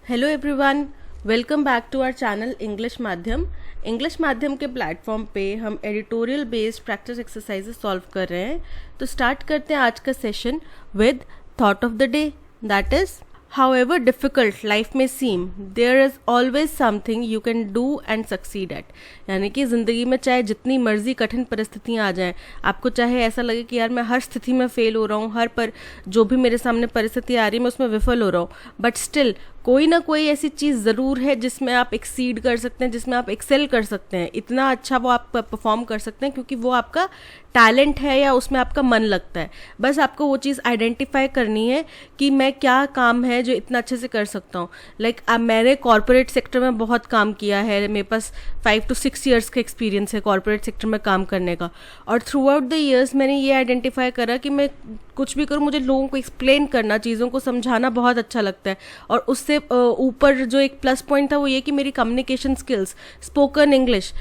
Hello everyone, welcome back to our channel English Madhyam. English Madhyam के platform पे हम editorial based practice exercises solve कर रहे हैं। तो स्टार्ट करते हैं आज का session with thought of the day, that is however difficult life may seem, there is always something you can do and succeed at। यानी कि ज़िंदगी में चाहे जितनी मर्जी कठिन परिस्थितियाँ आ जाएं, आपको चाहे ऐसा लगे कि यार मैं हर स्थिति में फेल हो रहा हूँ, हर पर जो भी मेरे सामने परिस्थिति आ रही है मैं उसमें विफल हो रहा हूँ, बट स्टिल कोई ना कोई ऐसी चीज़ ज़रूर है जिसमें आप एक्सीड कर सकते हैं, जिसमें आप एक्सेल कर सकते हैं, इतना अच्छा वो आप परफॉर्म कर सकते हैं क्योंकि वो आपका टैलेंट है या उसमें आपका मन लगता है। बस आपको वो चीज़ आइडेंटिफाई करनी है कि मैं क्या काम है जो इतना अच्छे से कर सकता हूँ। लाइक मैंने कॉर्पोरेट सेक्टर में बहुत काम किया है, मेरे पास 5 to 6 years का एक्सपीरियंस है कॉर्पोरेट सेक्टर में काम करने का, और थ्रू आउट द ईयर्स मैंने ये आइडेंटिफाई करा कि मैं कुछ भी करूँ, मुझे लोगों को एक्सप्लेन करना, चीज़ों को समझाना बहुत अच्छा लगता है। और उससे ऊपर जो एक प्लस पॉइंट था वो ये कि मेरी कम्युनिकेशन स्किल्स, स्पोकन इंग्लिश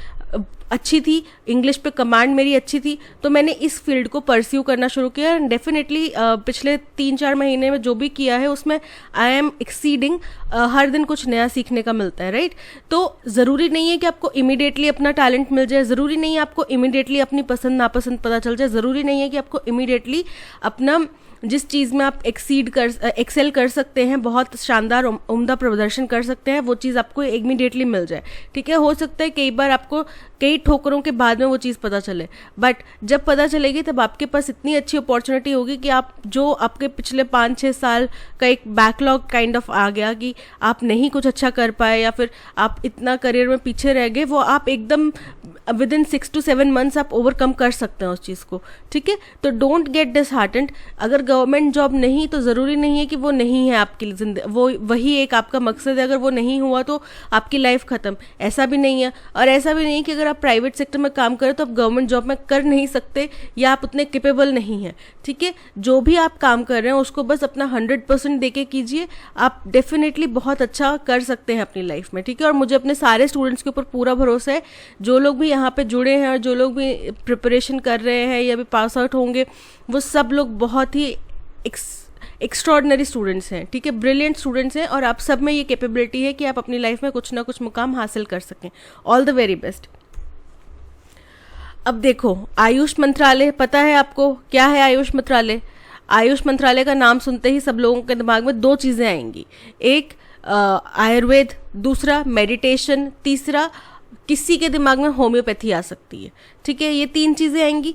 अच्छी थी, इंग्लिश पे कमांड मेरी अच्छी थी, तो मैंने इस फील्ड को परस्यू करना शुरू किया। एंड डेफिनेटली पिछले 3-4 महीने में जो भी किया है उसमें आई एम एक्सीडिंग। हर दिन कुछ नया सीखने का मिलता है, राइट। तो ज़रूरी नहीं है कि आपको इमीडिएटली अपना टैलेंट मिल जाए, ज़रूरी नहीं है आपको इमीडिएटली अपनी पसंद नापसंद पता चल जाए, ज़रूरी नहीं है कि आपको इमीडिएटली अपना जिस चीज़ में आप एक्सेल कर सकते हैं, बहुत शानदार उम्दा प्रदर्शन कर सकते हैं, वो चीज़ आपको इमीडिएटली मिल जाए। ठीक है, हो सकता है कई बार आपको कई ठोकरों के बाद में वो चीज़ पता चले, बट जब पता चलेगी तब आपके पास इतनी अच्छी अपॉर्चुनिटी होगी कि आप जो आपके पिछले 5-6 साल का एक बैकलॉग काइंड ऑफ आ गया कि आप नहीं कुछ अच्छा कर पाए या फिर आप इतना करियर में पीछे रह गए, वो आप एकदम विदिन 6 to 7 months आप ओवरकम कर सकते हैं उस चीज़ को। ठीक है, तो डोंट गेट डिसहार्टेंड। अगर गवर्नमेंट जॉब नहीं तो ज़रूरी नहीं है कि वो नहीं है आपकी जिंदगी, वो वही एक आपका मकसद है। अगर वो नहीं हुआ तो आपकी लाइफ ख़त्म, ऐसा भी नहीं है। और ऐसा भी नहीं है कि अगर आप प्राइवेट सेक्टर में काम करें तो आप गवर्नमेंट जॉब में कर नहीं सकते या आप उतने कैपेबल नहीं हैं। ठीक है, जो भी आप काम कर रहे हैं उसको बस अपना 100% देके कीजिए, आप डेफिनेटली बहुत अच्छा कर सकते हैं अपनी लाइफ में। ठीक है, और मुझे अपने सारे स्टूडेंट्स के ऊपर पूरा भरोसा है, जो लोग भी यहाँ पे जुड़े हैं और जो लोग भी प्रिपरेशन कर रहे हैं या भी पास आउट होंगे, वो सब लोग बहुत ही एक्स्ट्रॉर्डनरी स्टूडेंट्स हैं। ठीक है, ब्रिलियंट स्टूडेंट्स हैं, और आप सब में ये कैपेबिलिटी है कि आप अपनी लाइफ में कुछ ना कुछ मुकाम हासिल कर सकें। All the very best. अब देखो, आयुष मंत्रालय पता है आपको क्या है? आयुष मंत्रालय, आयुष मंत्रालय का नाम सुनते ही सब लोगों के दिमाग में 2 चीज़ें आएंगी, एक आयुर्वेद, दूसरा मेडिटेशन, तीसरा किसी के दिमाग में होम्योपैथी आ सकती है। ठीक है, ये 3 चीज़ें आएंगी।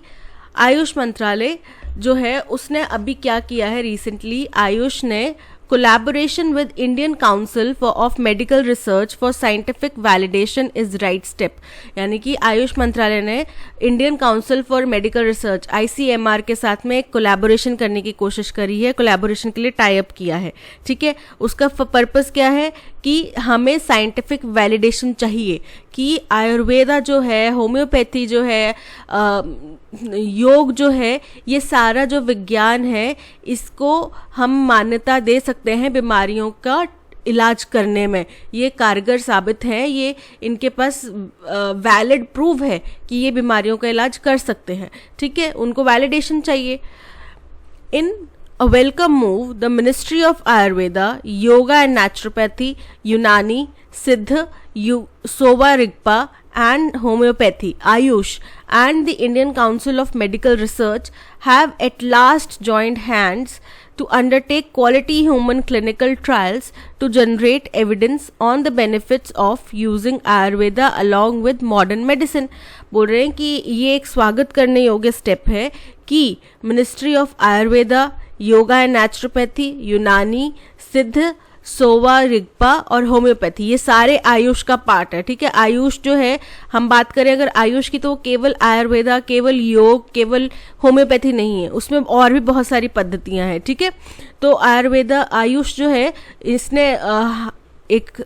आयुष मंत्रालय जो है उसने अभी क्या किया है, रिसेंटली आयुष ने collaboration with Indian council of medical research for scientific validation is right step. यानी कि आयुष मंत्रालय ने Indian council for medical research ICMR के साथ में एक कोलैबोरेशन करने की कोशिश करी है, कोलैबोरेशन के लिए टाई अप किया है। ठीक है, उसका पर्पस क्या है कि हमें साइंटिफिक वैलिडेशन चाहिए कि आयुर्वेदा जो है, होम्योपैथी जो है, योग जो है, ये सारा जो विज्ञान है इसको हम मान्यता दे सकते हैं बीमारियों का इलाज करने में, ये कारगर साबित है, ये इनके पास वैलिड प्रूव है कि ये बीमारियों का इलाज कर सकते हैं। ठीक है, उनको वैलिडेशन चाहिए। इन A welcome move, the Ministry of Ayurveda, Yoga and Naturopathy, Unani, Siddha, Sova Rigpa and Homeopathy, Ayush, and the Indian Council of Medical Research have at last joined hands to undertake quality human clinical trials to generate evidence on the benefits of using Ayurveda along with modern medicine। बोल रहे हैं कि ये एक स्वागत करने योग्य step है कि ministry of Ayurveda, yoga and naturopathy, यूनानी, सिद्ध, सोवा रिग्पा और होम्योपैथी, ये सारे आयुष का पार्ट है। ठीक है, आयुष जो है, हम बात करें अगर आयुष की तो केवल आयुर्वेदा, केवल योग, केवल होम्योपैथी नहीं है, उसमें और भी बहुत सारी पद्धतियां हैं। ठीक है, तो आयुर्वेदा, आयुष जो है, इसने एक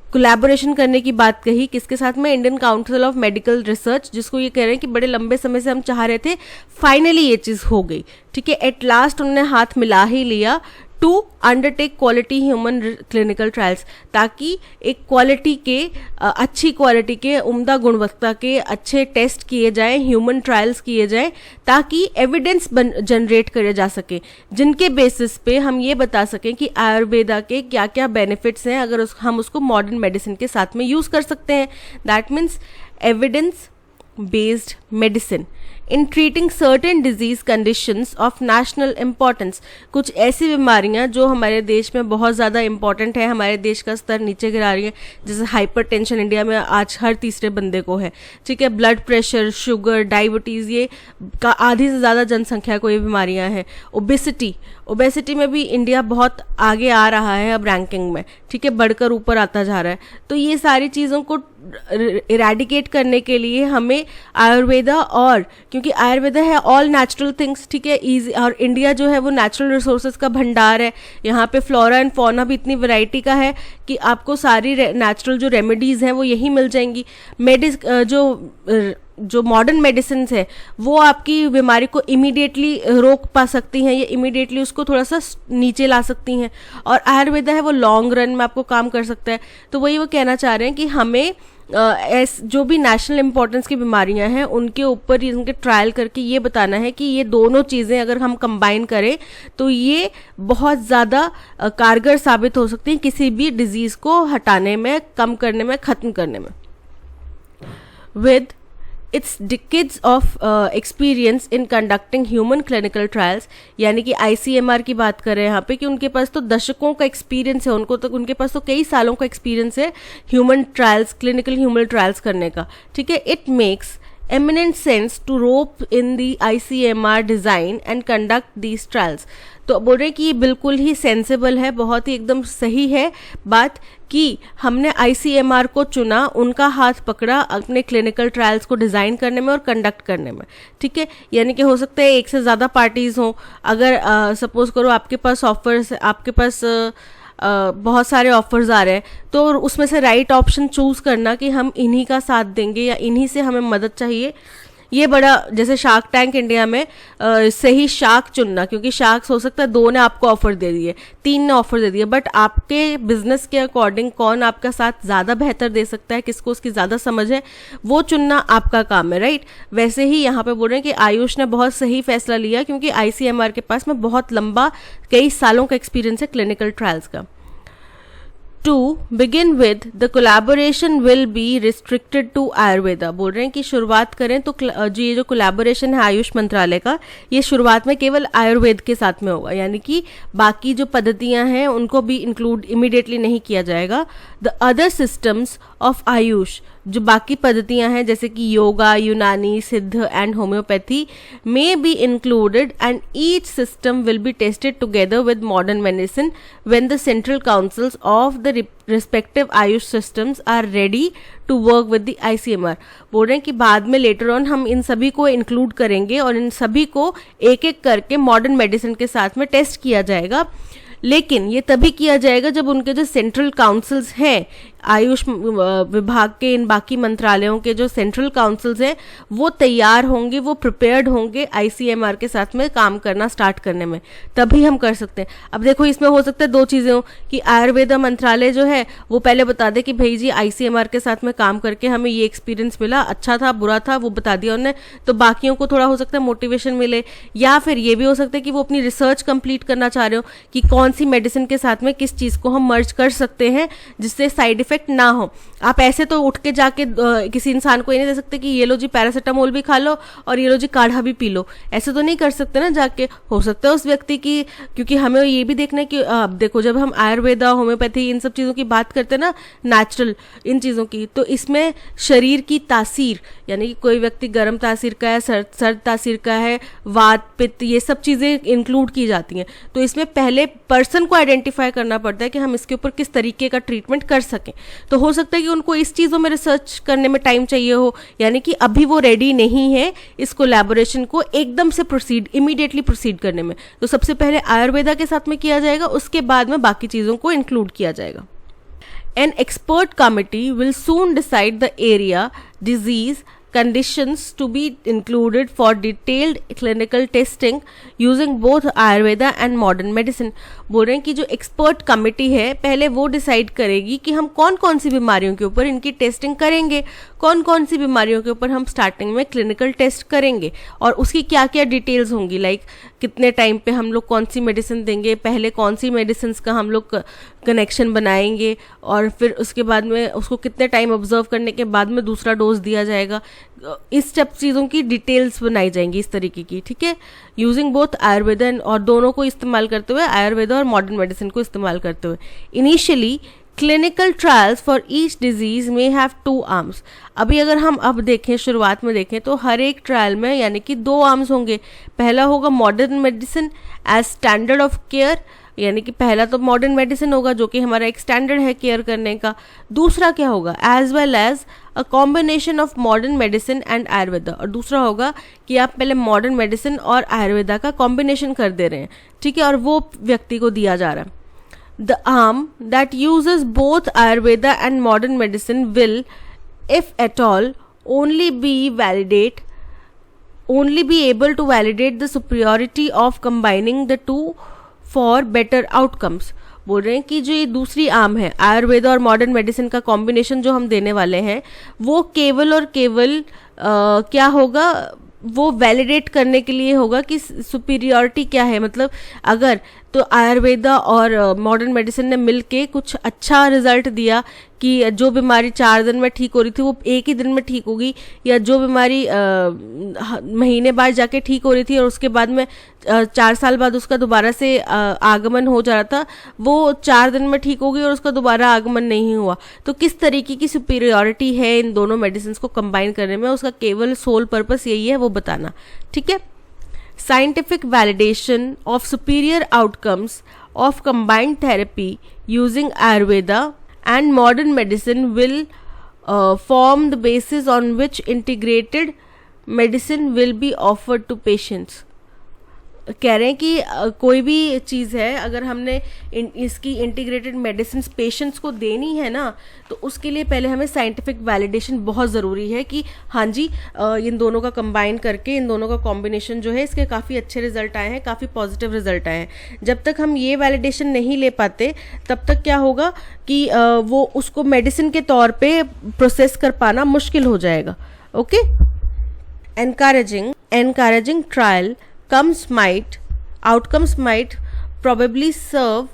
कोलैबोरेशन करने की बात कही, किसके साथ में? Indian council of medical research, जिसको ये कह रहे हैं कि बड़े लंबे समय से हम चाह रहे थे, फाइनली ये चीज़ हो गई। ठीक है, एट लास्ट उन्होंने हाथ मिला ही लिया to undertake quality human clinical trials, ताकि एक क्वालिटी के अच्छी क्वालिटी के, उम्दा गुणवत्ता के अच्छे टेस्ट किए जाएं, ह्यूमन ट्रायल्स किए जाएं, ताकि एविडेंस जनरेट करे जा सके, जिनके बेसिस पे हम ये बता सकें कि आयुर्वेदा के क्या क्या बेनिफिट्स हैं अगर हम उसको मॉडर्न मेडिसिन के साथ में यूज़ कर सकते हैं। That means evidence based medicine in treating certain disease conditions of national importance. कुछ ऐसी बीमारियां जो हमारे देश में बहुत ज़्यादा इंपॉर्टेंट है, हमारे देश का स्तर नीचे गिरा रही है, जैसे हाइपरटेंशन इंडिया में आज हर तीसरे बंदे को है, ठीक है, ब्लड प्रेशर, शुगर, डायबिटीज़, ये का आधी से ज़्यादा जनसंख्या को ये बीमारियां हैं। ओबेसिटी में भी इंडिया बहुत आगे आ रहा है अब रैंकिंग में, ठीक है, बढ़कर ऊपर आता जा रहा है। तो ये सारी चीज़ों को इरेडिकेट करने के लिए हमें आयुर्वेदा, और क्योंकि आयुर्वेदा है ऑल नेचुरल थिंग्स, ठीक है, इजी, और इंडिया जो है वो नेचुरल रिसोर्सेज का भंडार है। यहाँ पे फ्लोरा एंड फौना भी इतनी वैरायटी का है कि आपको सारी नेचुरल जो रेमेडीज़ हैं वो यही मिल जाएंगी। जो मॉडर्न मेडिसिन है वो आपकी बीमारी को इमीडिएटली रोक पा सकती हैं या इमीडिएटली उसको थोड़ा सा नीचे ला सकती हैं, और आयुर्वेदा है वो लॉन्ग रन में आपको काम कर सकता है। तो वही वो कहना चाह रहे हैं कि हमें जो भी नेशनल इम्पोर्टेंस की बीमारियां हैं उनके ऊपर उनके ट्रायल करके ये बताना है कि ये दोनों चीज़ें अगर हम कंबाइन करें तो ये बहुत ज़्यादा कारगर साबित हो सकती हैं किसी भी डिजीज़ को हटाने में, कम करने में, ख़त्म करने में। With its decades of experience in conducting human clinical trials, यानी कि ICMR की बात कर रहे हैं यहाँ पे कि उनके पास तो दशकों का एक्सपीरियंस है, उनके पास तो कई सालों का एक्सपीरियंस है human trials, clinical human trials करने का, ठीक है। It makes eminent sense to rope in the ICMR design and conduct these trials। तो बोल रहे हैं कि ये बिल्कुल ही सेंसिबल है, बहुत ही एकदम सही है बात कि हमने ICMR को चुना, उनका हाथ पकड़ा अपने क्लिनिकल ट्रायल्स को डिज़ाइन करने में और कंडक्ट करने में, ठीक है। यानी कि हो सकता है एक से ज़्यादा पार्टीज़ हों, अगर सपोज करो आपके पास ऑफर्स, आपके पास बहुत सारे ऑफर्स आ रहे हैं, तो उसमें से राइट ऑप्शन चूज़ करना कि हम इन्हीं का साथ देंगे या इन्हीं से हमें मदद चाहिए, ये बड़ा, जैसे शार्क टैंक इंडिया में सही शार्क चुनना, क्योंकि शार्क्स हो सकता है 2 ने आपको ऑफर दे दिए, 3 ने ऑफर दे दिए, बट आपके बिजनेस के अकॉर्डिंग कौन आपका साथ ज़्यादा बेहतर दे सकता है, किसको उसकी ज़्यादा समझ है, वो चुनना आपका काम है, राइट। वैसे ही यहाँ पे बोल रहे हैं कि आयुष ने बहुत सही फैसला लिया, क्योंकि ICMR के पास में बहुत लंबा, कई सालों का एक्सपीरियंस है क्लिनिकल ट्रायल्स का। To begin with, the collaboration will be restricted to Ayurveda। बोल रहे हैं कि शुरुआत करें तो ये जो कोलैबोरेशन है आयुष मंत्रालय का, ये शुरुआत में केवल आयुर्वेद के साथ में होगा, यानी कि बाकी जो पद्धतियां हैं उनको भी इंक्लूड इमीडिएटली नहीं किया जाएगा। The other systems of Ayush, जो बाकी पद्धतियां हैं जैसे कि yoga, Unani, Siddha and homeopathy may be included, and each system will be tested together with modern medicine when the central councils of the respective Ayush systems are ready to work with the ICMR। बोल रहे हैं कि बाद में लेटर ऑन हम इन सभी को include करेंगे और इन सभी को एक एक करके मॉडर्न मेडिसिन के साथ में टेस्ट किया जाएगा, लेकिन ये तभी किया जाएगा जब उनके जो सेंट्रल काउंसिल्स हैं, आयुष विभाग के इन बाकी मंत्रालयों के जो सेंट्रल काउंसिल्स हैं वो तैयार होंगे, वो प्रिपेयर्ड होंगे ICMR के साथ में काम करना स्टार्ट करने में, तभी हम कर सकते हैं। अब देखो इसमें हो सकता है 2 चीज़ें हो कि आयुर्वेदा मंत्रालय जो है वो पहले बता दे कि भाई जी ICMR के साथ में काम करके हमें ये एक्सपीरियंस मिला, अच्छा था, बुरा था, वो बता दिया उन्होंने, तो बाकियों को थोड़ा हो सकता है मोटिवेशन मिले, या फिर ये भी हो सकता है कि वो अपनी रिसर्च कंप्लीट करना चाह रहे हो कि कौन सी मेडिसिन के साथ में किस चीज़ को हम मर्ज कर सकते हैं जिससे साइड इफेक्ट ना हो। आप ऐसे तो उठ के जाके किसी इंसान को ये नहीं दे सकते कि ये लो जी पैरासीटामोल भी खा लो और ये लो जी काढ़ा भी पी लो, ऐसे तो नहीं कर सकते ना जाके। हो सकता है उस व्यक्ति की, क्योंकि हमें ये भी देखना है कि देखो जब हम आयुर्वेदा, होम्योपैथी, इन सब चीज़ों की बात करते हैं ना, नेचुरल इन चीज़ों की, तो इसमें शरीर की तासीर, यानी कि कोई व्यक्ति गर्म तासीर का है, सर्द तासीर का है, वात, पित्त, ये सब चीज़ें इंक्लूड की जाती हैं। तो इसमें पहले पर्सन को आइडेंटिफाई करना पड़ता है कि हम इसके ऊपर किस तरीके का ट्रीटमेंट कर सकें। तो हो सकता है कि उनको इस चीज़ों में रिसर्च करने में टाइम चाहिए हो, यानी कि अभी वो रेडी नहीं है इस कोलैबोरेशन को एकदम से इमीडिएटली प्रोसीड करने में। तो सबसे पहले आयुर्वेदा के साथ में किया जाएगा, उसके बाद में बाकी चीज़ों को इंक्लूड किया जाएगा। An expert committee will soon decide the area, disease, conditions to be included for detailed clinical testing using both Ayurveda and modern medicine. बोल रहे हैं कि जो एक्सपर्ट कमेटी है पहले वो डिसाइड करेगी कि हम कौन कौन सी बीमारियों के ऊपर इनकी टेस्टिंग करेंगे, कौन कौन सी बीमारियों के ऊपर हम स्टार्टिंग में क्लिनिकल टेस्ट करेंगे और उसकी क्या क्या डिटेल्स होंगी, लाइक कितने टाइम पे हम लोग कौन सी मेडिसिन देंगे, पहले कौन सी मेडिसिन का हम लोग कनेक्शन बनाएंगे और फिर उसके बाद में उसको कितने टाइम ऑब्जर्व करने के बाद में दूसरा डोज दिया जाएगा. इस सब चीज़ों की डिटेल्स बनाई जाएंगी इस तरीके की. ठीक है, यूजिंग बोथ आयुर्वेदा और दोनों को इस्तेमाल करते हुए, आयुर्वेदा और मॉडर्न मेडिसिन को इस्तेमाल करते हुए. Initially clinical trials for each disease में हैव 2 आर्म्स. अभी अगर हम अब देखें, शुरुआत में देखें तो हर एक ट्रायल में यानी कि 2 आर्म्स होंगे. पहला होगा modern medicine as standard of care, यानी कि पहला तो मॉडर्न मेडिसिन होगा जो कि हमारा एक स्टैंडर्ड है केयर करने का. दूसरा क्या होगा, as well as a combination of modern medicine and Ayurveda. और दूसरा होगा कि आप पहले मॉडर्न मेडिसिन और आयुर्वेदा का कॉम्बिनेशन कर दे रहे हैं. ठीक है, और वो व्यक्ति को दिया जा रहा है. The arm that uses both Ayurveda and modern medicine will, if at all, only be able to validate the superiority of combining the two for better outcomes. बोल रहे हैं कि जो ये दूसरी आर्म है, आयुर्वेदा और मॉडर्न मेडिसिन का कॉम्बिनेशन जो हम देने वाले हैं, वो केवल और केवल क्या होगा, वो वैलिडेट करने के लिए होगा कि सुपीरियरिटी क्या है. मतलब अगर तो आयुर्वेदा और मॉडर्न मेडिसिन ने मिलके कुछ अच्छा रिजल्ट दिया कि जो बीमारी 4 दिन में ठीक हो रही थी वो एक ही दिन में ठीक होगी, या जो बीमारी महीने बाद जाके ठीक हो रही थी और उसके बाद में 4 साल बाद उसका दोबारा से आगमन हो जा रहा था, वो 4 दिन में ठीक होगी और उसका दोबारा आगमन नहीं हुआ. तो किस तरीके की सुपीरियरिटी है इन दोनों मेडिसिन को कंबाइन करने में, उसका केवल सोल पर्पस यही है वो बताना. ठीक है, scientific validation of superior outcomes of combined therapy using Ayurveda and modern medicine will form the basis on which integrated medicine will be offered to patients. कह रहे हैं कि कोई भी चीज़ है अगर हमने इसकी इंटीग्रेटेड मेडिसिन पेशेंट्स को देनी है ना, तो उसके लिए पहले हमें साइंटिफिक वैलिडेशन बहुत ज़रूरी है कि हाँ जी इन दोनों का कंबाइन करके, इन दोनों का कॉम्बिनेशन जो है इसके काफ़ी अच्छे रिजल्ट आए हैं, काफ़ी पॉजिटिव रिजल्ट आए हैं. जब तक हम ये वैलिडेशन नहीं ले पाते तब तक क्या होगा कि वो उसको मेडिसिन के तौर पे प्रोसेस कर पाना मुश्किल हो जाएगा. Okay, encouraging trial outcomes might probably serve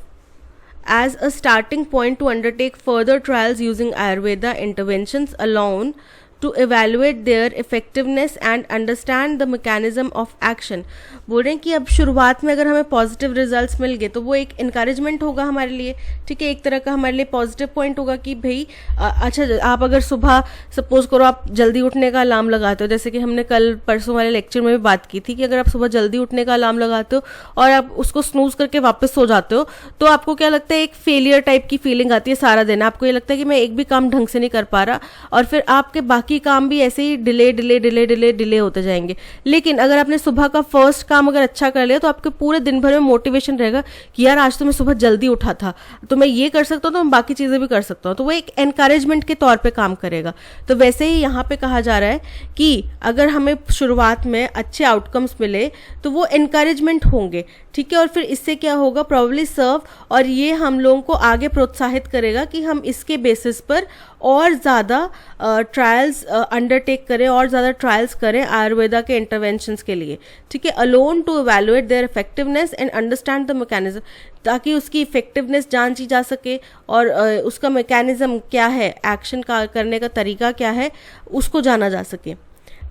as a starting point to undertake further trials using Ayurveda interventions alone to evaluate their effectiveness and understand the mechanism of action. बोल रहे हैं कि अब शुरुआत में अगर हमें पॉजिटिव रिजल्ट्स मिल गए तो वो एक इनकरेजमेंट होगा हमारे लिए. ठीक है, एक तरह का हमारे लिए पॉजिटिव पॉइंट होगा कि भाई अच्छा, आप अगर सुबह सपोज करो आप जल्दी उठने का अलार्म लगाते हो, जैसे कि हमने कल परसों वाले लेक्चर में भी बात की थी कि अगर आप सुबह जल्दी उठने का अलार्म लगाते हो और आप उसको स्नूज करके वापस सो जाते हो तो आपको क्या लगता है, एक फेलियर टाइप की फीलिंग आती है सारा दिन. आपको ये लगता है कि मैं एक भी काम ढंग से नहीं कर पा रहा और फिर आपके बाकी काम भी ऐसे ही डिले होते जाएंगे. लेकिन अगर आपने सुबह का फर्स्ट काम अगर अच्छा कर लिया तो आपके पूरे दिन भर में मोटिवेशन रहेगा कि यार आज तो मैं सुबह जल्दी उठा था, तो मैं ये कर सकता हूँ, तो मैं बाकी चीजें भी कर सकता हूँ. तो वो एक एनकरेजमेंट के तौर पे काम करेगा. तो वैसे ही यहाँ पे कहा जा रहा है कि अगर हमें शुरुआत में अच्छे आउटकम्स मिले तो वो एनकरेजमेंट होंगे. ठीक है, और फिर इससे क्या होगा, प्रोबेबली सर्व, और ये हम लोगों को आगे प्रोत्साहित करेगा कि हम इसके बेसिस पर और ज़्यादा ट्रायल्स अंडरटेक करें और ज़्यादा ट्रायल्स करें आयुर्वेदा के इंटरवेंशंस के लिए. ठीक है, alone to evaluate their effectiveness and understand the mechanism, ताकि उसकी इफेक्टिवनेस जांची जा सके और उसका मैकेनिज्म क्या है, एक्शन का करने का तरीका क्या है, उसको जाना जा सके.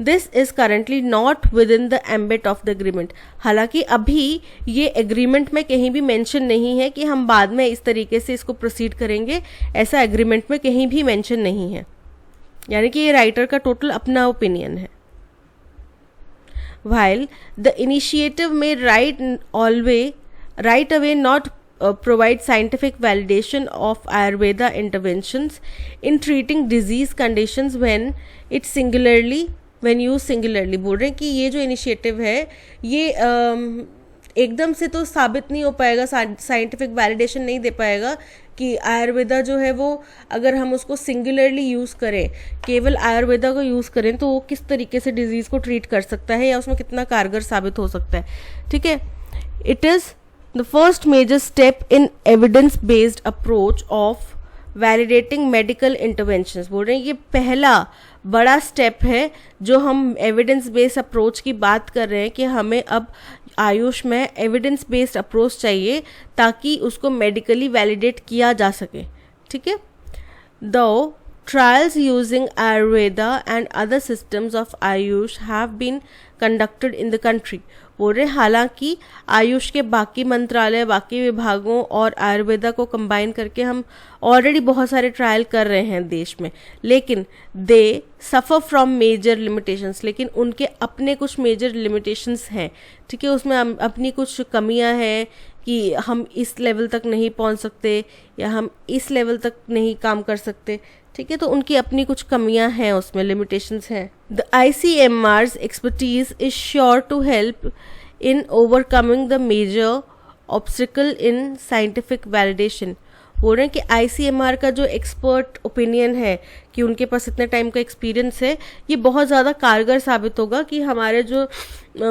This is currently not with in the ambit of the agreement. हालांकि अभी ये एग्रीमेंट में कहीं भी मेंशन नहीं है कि हम बाद में इस तरीके से इसको प्रोसीड करेंगे, ऐसा एग्रीमेंट में कहीं भी मेंशन नहीं है. यानी कि ये राइटर का टोटल अपना ओपिनियन है. While the initiative may right away not provide scientific validation of Ayurveda interventions in treating disease conditions when used singularly. बोल रहे हैं कि ये जो इनिशिएटिव है ये एकदम से तो साबित नहीं हो पाएगा, साइंटिफिक वैलिडेशन नहीं दे पाएगा कि आयुर्वेदा जो है वो अगर हम उसको सिंगुलरली यूज़ करें, केवल आयुर्वेदा को यूज़ करें तो वो किस तरीके से डिजीज़ को ट्रीट कर सकता है या उसमें कितना कारगर साबित हो सकता है। ठीक है, it is the first major step in evidence based approach of validating medical interventions. बोल रहे हैं ये पहला बड़ा स्टेप है जो हम एविडेंस बेस्ड अप्रोच की बात कर रहे हैं कि हमें अब आयुष में एविडेंस बेस्ड अप्रोच चाहिए ताकि उसको मेडिकली वैलिडेट किया जा सके। ठीक है, दो trials using Ayurveda and other systems of Ayush have been conducted in the country। बोल रहे हालांकि आयुष के बाकी मंत्रालय, बाकी विभागों और आयुर्वेदा को कंबाइन करके हम ऑलरेडी बहुत सारे ट्रायल कर रहे हैं देश में, लेकिन दे सफ़र फ्रॉम मेजर लिमिटेशंस, लेकिन उनके अपने कुछ मेजर लिमिटेशंस हैं। ठीक है, उसमें अपनी कुछ कमियां हैं कि हम इस लेवल तक नहीं पहुंच सकते या हम इस लेवल तक नहीं काम कर सकते। ठीक है, तो उनकी अपनी कुछ कमियां हैं, उसमें लिमिटेशंस हैं। The ICMR's expertise is sure to help in overcoming the major obstacle in scientific validation. बोल रहे हैं कि ICMR का जो एक्सपर्ट ओपिनियन है कि उनके पास इतने टाइम का एक्सपीरियंस है, ये बहुत ज़्यादा कारगर साबित होगा कि हमारे जो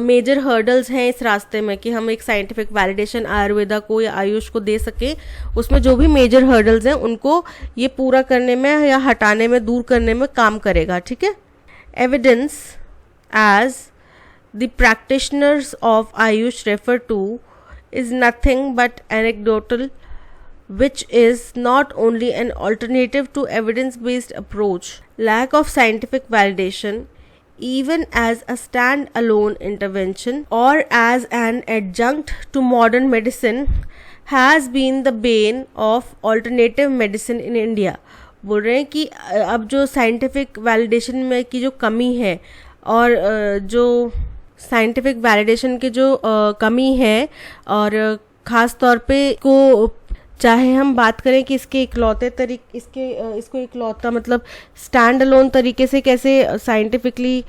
मेजर हर्डल्स हैं इस रास्ते में कि हम एक साइंटिफिक वैलिडेशन आयुर्वेदा को या आयुष को दे सकें, उसमें जो भी मेजर हर्डल्स हैं उनको ये पूरा करने में या हटाने में, दूर करने में काम करेगा। ठीक है, evidence as the practitioners of AYUSH refer to is nothing but anecdotal, which is not only an alternative to evidence-based approach. Lack of scientific validation, even as a stand-alone intervention or as an adjunct to modern medicine, has been the bane of alternative medicine in India. बोल रहे हैं कि अब जो scientific validation में की जो कमी है और जो साइंटिफिक वैलिडेशन की जो कमी है और ख़ास तौर पे को चाहे हम बात करें कि इसके इकलौते इसको इकलौता मतलब स्टैंड अलोन तरीके से कैसे साइंटिफिकली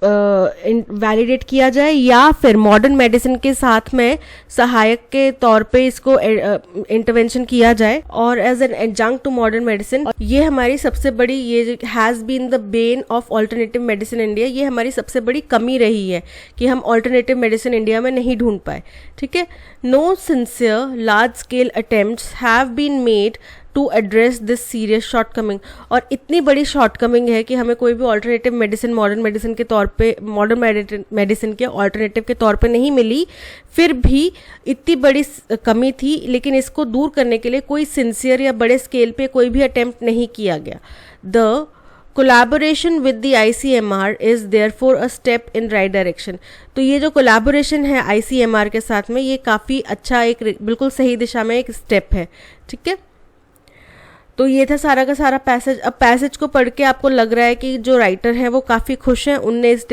वैलिडेट किया जाए या फिर मॉडर्न मेडिसिन के साथ में सहायक के तौर पे इसको इंटरवेंशन किया जाए और as an adjunct to modern medicine. ये हमारी सबसे बड़ी, ये has been the bane of alternative medicine India, ये हमारी सबसे बड़ी कमी रही है कि हम ऑल्टरनेटिव मेडिसिन इंडिया में नहीं ढूंढ पाए। ठीक है, no sincere large scale attempts have been made to address this serious shortcoming. और इतनी बड़ी शॉर्टकमिंग है कि हमें कोई भी ऑल्टरनेटिव मेडिसिन मॉडर्न मेडिसिन के तौर पे, मॉडर्न मेडिसिन के ऑल्टरनेटिव के तौर पे नहीं मिली, फिर भी इतनी बड़ी कमी थी, लेकिन इसको दूर करने के लिए कोई सिंसियर या बड़े स्केल पे कोई भी अटेम्प्ट नहीं किया गया। The collaboration with the ICMR is therefore a step in right direction. तो ये जो कोलैबोरेशन है ICMR के साथ में, ये काफ़ी अच्छा, एक बिल्कुल सही दिशा में एक स्टेप है। ठीक है, तो ये था सारा का सारा पैसेज। अब पैसेज को पढ़ के आपको लग रहा है कि जो राइटर है वो काफ़ी खुश हैं, उनने इस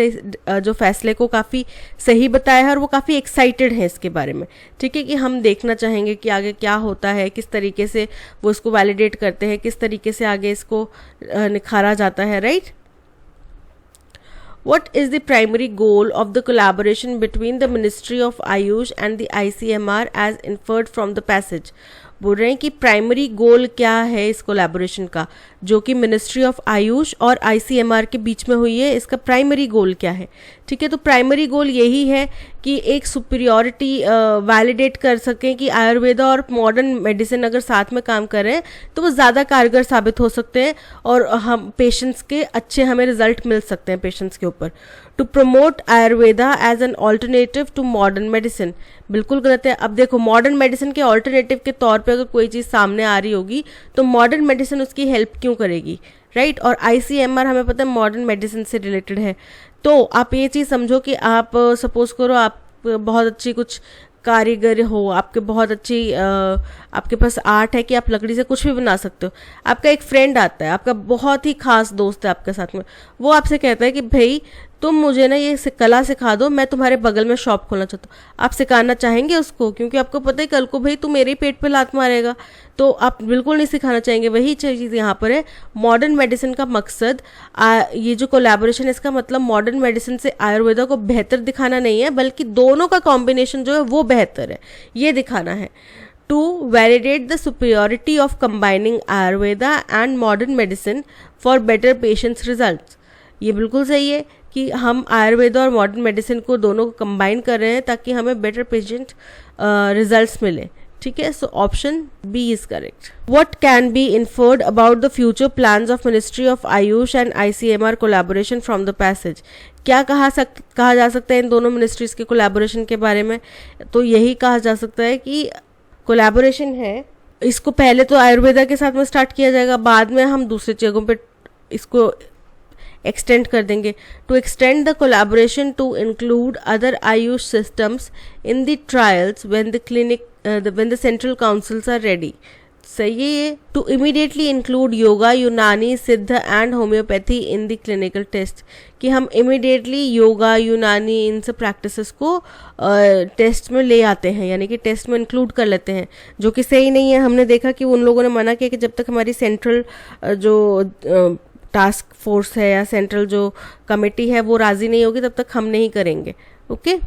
जो फैसले को काफ़ी सही बताया है और वो काफ़ी एक्साइटेड है इसके बारे में। ठीक है, कि हम देखना चाहेंगे कि आगे क्या होता है, किस तरीके से वो इसको वैलिडेट करते हैं, किस तरीके से आगे इसको निखारा जाता है। Right, What is the primary goal of the collaboration between the Ministry of Ayush and the ICMR as inferred from the passage? बोल रहे हैं कि प्राइमरी गोल क्या है इस कोलैबोरेशन का, जो कि मिनिस्ट्री ऑफ आयुष और ICMR के बीच में हुई है, इसका प्राइमरी गोल क्या है। ठीक है, तो प्राइमरी गोल यही है कि एक सुपीरियॉरिटी वैलिडेट कर सकें कि आयुर्वेदा और मॉडर्न मेडिसिन अगर साथ में काम कर रहे हैं तो वो ज़्यादा कारगर साबित हो सकते हैं और हम पेशेंट्स के अच्छे हमें रिजल्ट मिल सकते हैं पेशेंट्स के ऊपर। To promote Ayurveda as an alternative to modern medicine, बिल्कुल गलत है। अब देखो, मॉडर्न मेडिसिन के ऑल्टरनेटिव के तौर पे अगर कोई चीज़ सामने आ रही होगी तो मॉडर्न मेडिसिन उसकी हेल्प क्यों करेगी। राइट, और ICMR हमें पता है मॉडर्न मेडिसिन से रिलेटेड है। तो आप ये चीज़ समझो कि आप सपोज करो आप बहुत अच्छी कुछ कारीगर हो, आपके बहुत अच्छी आपके पास आर्ट है कि आप लकड़ी से कुछ भी बना सकते हो। आपका एक फ्रेंड आता है, आपका बहुत ही खास दोस्त है आपके साथ में, वो आपसे कहता है कि भाई तुम मुझे ना ये कला सिखा दो, मैं तुम्हारे बगल में शॉप खोलना चाहता हूँ। आप सिखाना चाहेंगे उसको, क्योंकि आपको पता है कल को भाई तू मेरे ही पेट पे लात मारेगा, तो आप बिल्कुल नहीं सिखाना चाहेंगे। वही चीज़ यहाँ पर है। मॉडर्न मेडिसिन का मकसद, ये जो कोलैबोरेशन है इसका मतलब मॉडर्न मेडिसिन से आयुर्वेदा को बेहतर दिखाना नहीं है, बल्कि दोनों का कॉम्बिनेशन जो है वो बेहतर है, ये दिखाना है। To validate the superiority of combining Ayurveda and modern medicine for better patients results। ये बिल्कुल सही है कि हम आयुर्वेदा और मॉडर्न मेडिसिन को दोनों को कंबाइन कर रहे हैं ताकि हमें बेटर पेशेंट रिजल्ट्स मिले। ठीक है, so option B is correct. What can be inferred about the future plans of ministry of AYUSH and ICMR collaboration from the passage. क्या कहा जा सकता है इन दोनों मिनिस्ट्रीज के कोलैबोरेशन के बारे में? तो यही कहा जा सकता है कि कोलैबोरेशन है, इसको पहले तो आयुर्वेदा के साथ में स्टार्ट किया जाएगा, बाद में हम दूसरी जगहों पे इसको एक्सटेंड कर देंगे। To extend the collaboration to include other AYUSH systems in the trials when the central councils are ready. सही है ये। To immediately include yoga, Unani, Siddha and homeopathy in the clinical test, कि हम इमीडिएटली योगा, यूनानी, इन सब प्रैक्टिसेस को टेस्ट में ले आते हैं, यानी कि टेस्ट में इंक्लूड कर लेते हैं, जो कि सही नहीं है। हमने देखा कि उन लोगों ने मना किया कि जब तक हमारी सेंट्रल जो टास्क फोर्स है या सेंट्रल जो कमेटी है वो राजी नहीं होगी तब तक हम नहीं करेंगे। Okay.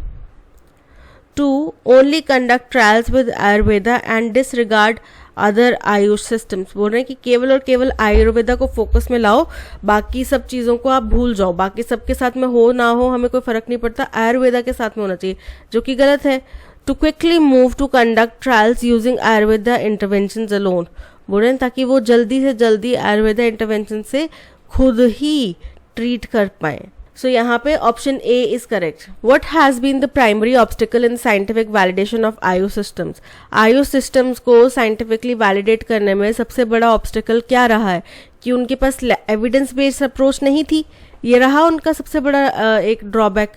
To only conduct trials with Ayurveda and disregard other AYUSH systems. बोल रहे हैं कि केवल और केवल आयुर्वेदा को फोकस में लाओ, बाकी सब चीज़ों को आप भूल जाओ, बाकी सबके साथ में हो ना हो हमें कोई फर्क नहीं पड़ता, आयुर्वेदा के साथ में होना चाहिए, जो कि गलत है। To quickly move to conduct trials using Ayurveda intervention alone. बोल रहे हैं ताकि वो जल्दी से जल्दी आयुर्वेदा इंटरवेंशन से खुद ही ट्रीट कर पाए। सो यहाँ पे option A is correct. What has been the primary obstacle in scientific validation of AYUSH systems. AYUSH systems को साइंटिफिकली वैलिडेट करने में सबसे बड़ा ऑब्स्टिकल क्या रहा है? कि उनके पास एविडेंस बेस्ड अप्रोच नहीं थी, ये रहा उनका सबसे बड़ा एक ड्रॉबैक।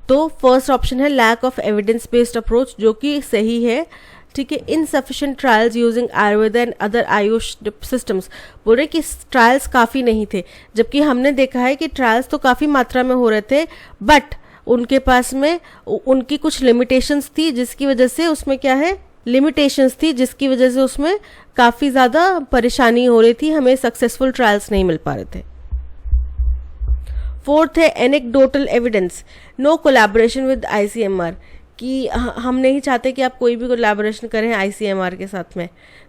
तो फर्स्ट ऑप्शन है lack of evidence based approach, जो कि सही है। ठीक है। Insufficient trials using Ayurveda and other AYUSH systems. बोल रहे कि ट्रायल्स काफ़ी नहीं थे, जबकि हमने देखा है कि ट्रायल्स तो काफ़ी मात्रा में हो रहे थे, बट उनके पास में उनकी कुछ लिमिटेशंस थी, जिसकी वजह से उसमें क्या है, लिमिटेशंस थी जिसकी वजह से उसमें काफ़ी ज़्यादा परेशानी हो रही थी, हमें सक्सेसफुल ट्रायल्स नहीं मिल पा रहे थे। फोर्थ है anecdotal evidence. No collaboration with ICMR, कि हम नहीं चाहते कि आप कोई भी कोलैबोरेशन करें ICMR के साथ में।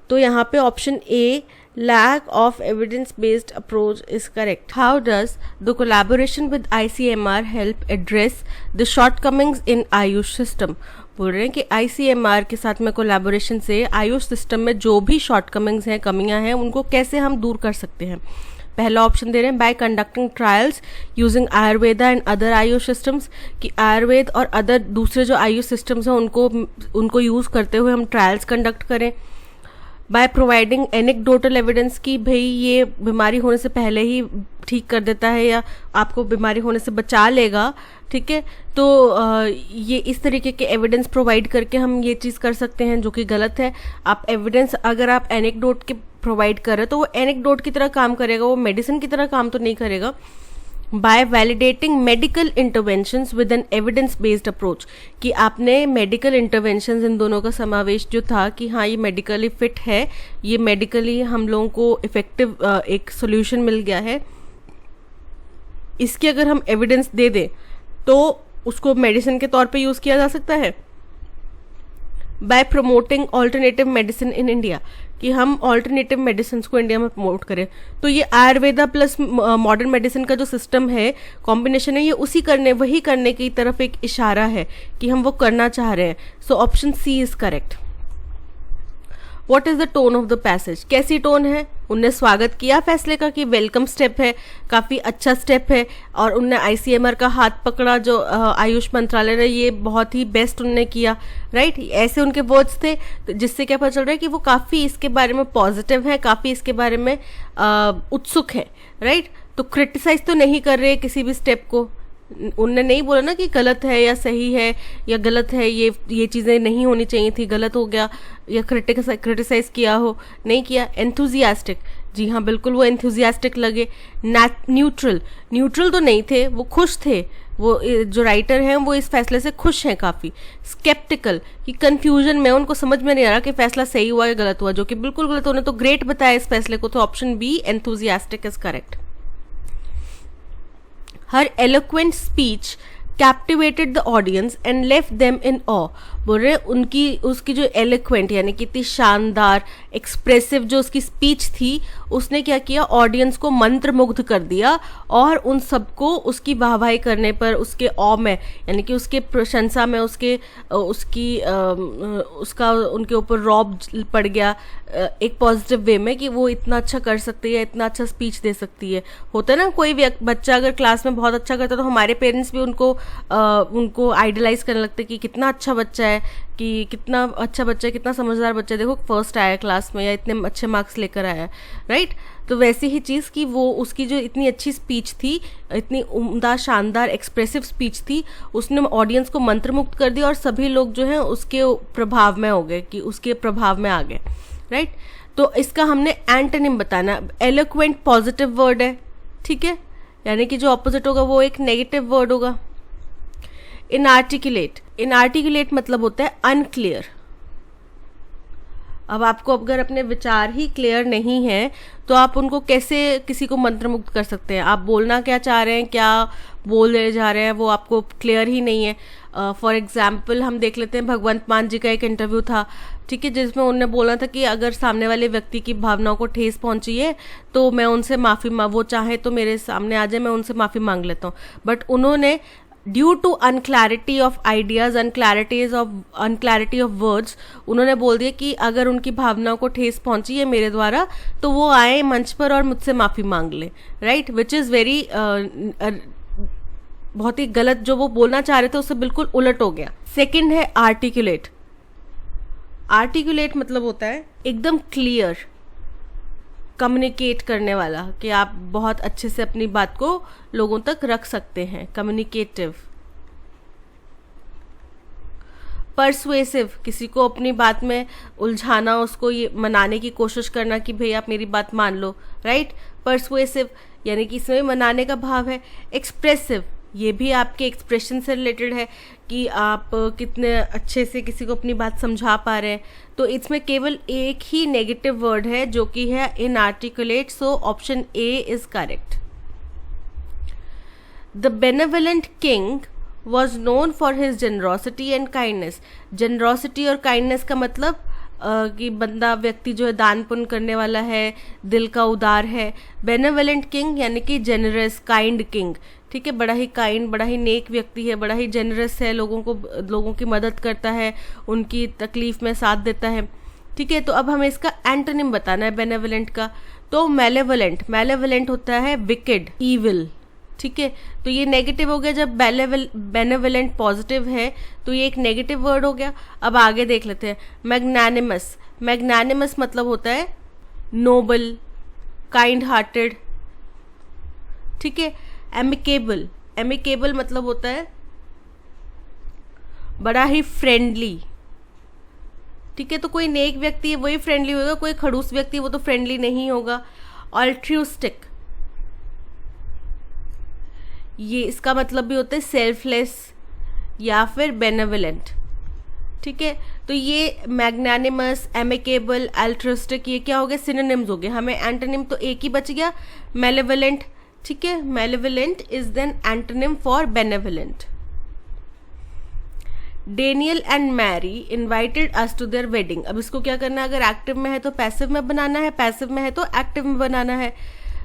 तो यहाँ पे option A lack of evidence based approach is correct. How does the collaboration with ICMR help address the shortcomings in AYUSH system. बोल रहे हैं कि ICMR के साथ में कोलैबोरेशन से आयुष सिस्टम में जो भी शॉर्टकमिंग्स हैं, कमियां हैं, उनको कैसे हम दूर कर सकते हैं। पहला ऑप्शन दे रहे हैं bye conducting trials using Ayurveda and other AYUSH systems, कि आयुर्वेद और अदर दूसरे जो आयुष सिस्टम्स हैं उनको यूज़ करते हुए हम ट्रायल्स कंडक्ट करें। बाय प्रोवाइडिंग एनेक्डोटल एविडेंस, की भाई ये बीमारी होने से पहले ही ठीक कर देता है या आपको बीमारी होने से बचा लेगा। ठीक है, तो ये इस तरीके के एविडेंस प्रोवाइड करके हम ये चीज़ कर सकते हैं, जो कि गलत है। आप एविडेंस अगर आप एनेक्डोट के प्रोवाइड कर रहे हो तो वो एनेक्डोट की तरह काम करेगा, वो मेडिसिन की तरह काम तो नहीं करेगा। By validating medical interventions with an evidence based approach, कि आपने मेडिकल इंटरवेंशंस इन दोनों का समावेश जो था कि हाँ ये मेडिकली फिट है, ये मेडिकली हम लोगों को इफेक्टिव एक सोल्यूशन मिल गया है, इसकी अगर हम एविडेंस दे दें तो उसको मेडिसिन के तौर पे यूज़ किया जा सकता है। Bye promoting alternative medicine in India, कि हम ऑल्टरनेटिव मेडिसिन को इंडिया में प्रमोट करें। तो ये आयुर्वेदा प्लस मॉडर्न मेडिसिन का जो सिस्टम है, कॉम्बिनेशन है, ये वही करने की तरफ एक इशारा है कि हम वो करना चाह रहे हैं। So option C is correct. What is the tone of the passage. कैसी टोन है? उनने स्वागत किया फैसले का कि वेलकम स्टेप है, काफ़ी अच्छा स्टेप है, और उनने ICMR का हाथ पकड़ा जो आयुष मंत्रालय ने, ये बहुत ही बेस्ट उनने किया। राइट, ऐसे उनके वर्ड्स थे, जिससे क्या पता चल रहा है कि वो काफ़ी इसके बारे में पॉजिटिव है, काफ़ी इसके बारे में उत्सुक है। राइट, तो क्रिटिसाइज तो नहीं कर रहे किसी भी स्टेप को। उनने नहीं बोला ना कि गलत है या सही है या गलत है, ये चीज़ें नहीं होनी चाहिए थी, गलत हो गया, या क्रिटिसाइज किया हो, नहीं किया। एंथुजियास्टिक, जी हाँ बिल्कुल वो एंथुजियास्टिक लगे। न्यूट्रल तो नहीं थे, वो खुश थे, वो जो राइटर हैं वो इस फैसले से खुश हैं काफ़ी, स्केप्टिकल कि कंफ्यूजन में, उनको समझ में नहीं आ रहा कि फैसला सही हुआ या गलत हुआ, जो कि बिल्कुल गलत। उन्होंने तो ग्रेट बताया इस फैसले को, तो option B enthusiastic is correct. Her eloquent speech captivated the audience and left them in awe. बोल रहे उसकी जो एलोक्वेंट यानी कि इतनी शानदार एक्सप्रेसिव जो उसकी स्पीच थी, उसने क्या किया, ऑडियंस को मंत्रमुग्ध कर दिया और उन सबको उसकी वाहवाही करने पर, उसके ऑ में यानी कि उसके प्रशंसा में उसका उनके ऊपर रौब पड़ गया एक पॉजिटिव वे में कि वो इतना अच्छा कर सकती है, इतना अच्छा स्पीच दे सकती है। होता है ना, कोई बच्चा अगर क्लास में बहुत अच्छा करता है तो हमारे पेरेंट्स भी उनको आइडलाइज करने लगते कि कितना अच्छा बच्चा है, कि कितना अच्छा बच्चा है, कितना समझदार बच्चा है, देखो फर्स्ट आया क्लास में या इतने अच्छे मार्क्स लेकर आया, राइट। तो वैसी ही चीज़ कि वो उसकी जो इतनी अच्छी स्पीच थी, इतनी उम्दा शानदार एक्सप्रेसिव स्पीच थी, उसने ऑडियंस को मंत्रमुग्ध कर दिया और सभी लोग जो हैं उसके प्रभाव में हो गए, कि उसके प्रभाव में आ गए, राइट। तो इसका हमने एंटोनिम बताना। एलोक्वेंट पॉजिटिव वर्ड है, ठीक है, यानी कि जो ऑपोजिट होगा वो एक नेगेटिव वर्ड होगा। इनआर्टिकुलेट मतलब होता है अनक्लियर। अब आपको अगर अपने विचार ही क्लियर नहीं है तो आप उनको कैसे किसी को मंत्रमुग्ध कर सकते हैं? आप बोलना क्या चाह रहे हैं, क्या बोले जा रहे हैं, वो आपको क्लियर ही नहीं है। फॉर एग्जाम्पल हम देख लेते हैं, भगवंत मान जी का एक इंटरव्यू था, ठीक है, जिसमें उन्होंने बोला था कि अगर सामने वाले व्यक्ति की भावनाओं को ठेस पहुंची है तो मैं उनसे वो चाहे तो मेरे सामने आ जाए, मैं उनसे माफ़ी मांग लेता हूँ। बट उन्होंने due to unclarity of ideas, unclarity of words, उन्होंने बोल दिया कि अगर उनकी भावनाओं को ठेस पहुंची है मेरे द्वारा तो वो आए मंच पर और मुझसे माफ़ी मांग ले, राइट, विच इज़ वेरी बहुत ही गलत। जो वो बोलना चाह रहे थे उससे बिल्कुल उलट हो गया। सेकंड है आर्टिकुलेट। आर्टिकुलेट मतलब होता है एकदम क्लियर, कम्युनिकेट करने वाला, कि आप बहुत अच्छे से अपनी बात को लोगों तक रख सकते हैं, कम्युनिकेटिव। परसुएसिव, किसी को अपनी बात में उलझाना, उसको ये मनाने की कोशिश करना कि भाई आप मेरी बात मान लो, राइट। परसुएसिव यानी कि इसमें मनाने का भाव है। एक्सप्रेसिव, ये भी आपके एक्सप्रेशन से रिलेटेड है कि आप कितने अच्छे से किसी को अपनी बात समझा पा रहे हैं। तो इसमें केवल एक ही नेगेटिव वर्ड है जो कि है inarticulate, so option A is correct. The benevolent king was known for his generosity and kindness. Generosity और काइंडनेस का मतलब कि व्यक्ति जो है दान पुण्य करने वाला है, दिल का उदार है। बेनेवलेंट किंग यानी कि जेनरस, काइंड किंग, ठीक है, बड़ा ही काइंड, बड़ा ही नेक व्यक्ति है, बड़ा ही जेनरस है, लोगों की मदद करता है, उनकी तकलीफ में साथ देता है, ठीक है। तो अब हमें इसका एंटोनिम बताना है बेनेवलेंट का। तो मैलेवलेंट होता है विकेड, ईविल, ठीक है। तो ये नेगेटिव हो गया। जब बेनेवलेंट पॉजिटिव है तो ये एक नेगेटिव वर्ड हो गया। अब आगे देख लेते हैं। मैग्नानिमस मतलब होता है नोबल, काइंड हार्टेड, ठीक है। एमिकेबल मतलब होता है बड़ा ही फ्रेंडली, ठीक है। तो कोई नेक व्यक्ति है वही फ्रेंडली होगा, कोई खड़ूस व्यक्ति वो तो फ्रेंडली नहीं होगा। ऑल्ट्रिस्टिक, ये इसका मतलब भी होता है सेल्फलेस या फिर बेनेवलेंट, ठीक है। तो ये मैग्नानिमस, एमिकेबल, अल्ट्रिस्टिक, ये क्या हो गया, सिनोनिम्स हो गए। हमें एंटोनिम तो एक ही बच गया, मैलेवलेंट, ठीक है। Malevolent is then antonym for benevolent. Daniel and Mary invited us to their wedding. अब इसको क्या करना है, अगर एक्टिव में है तो पैसिव में बनाना है, पैसिव में है तो एक्टिव में बनाना है।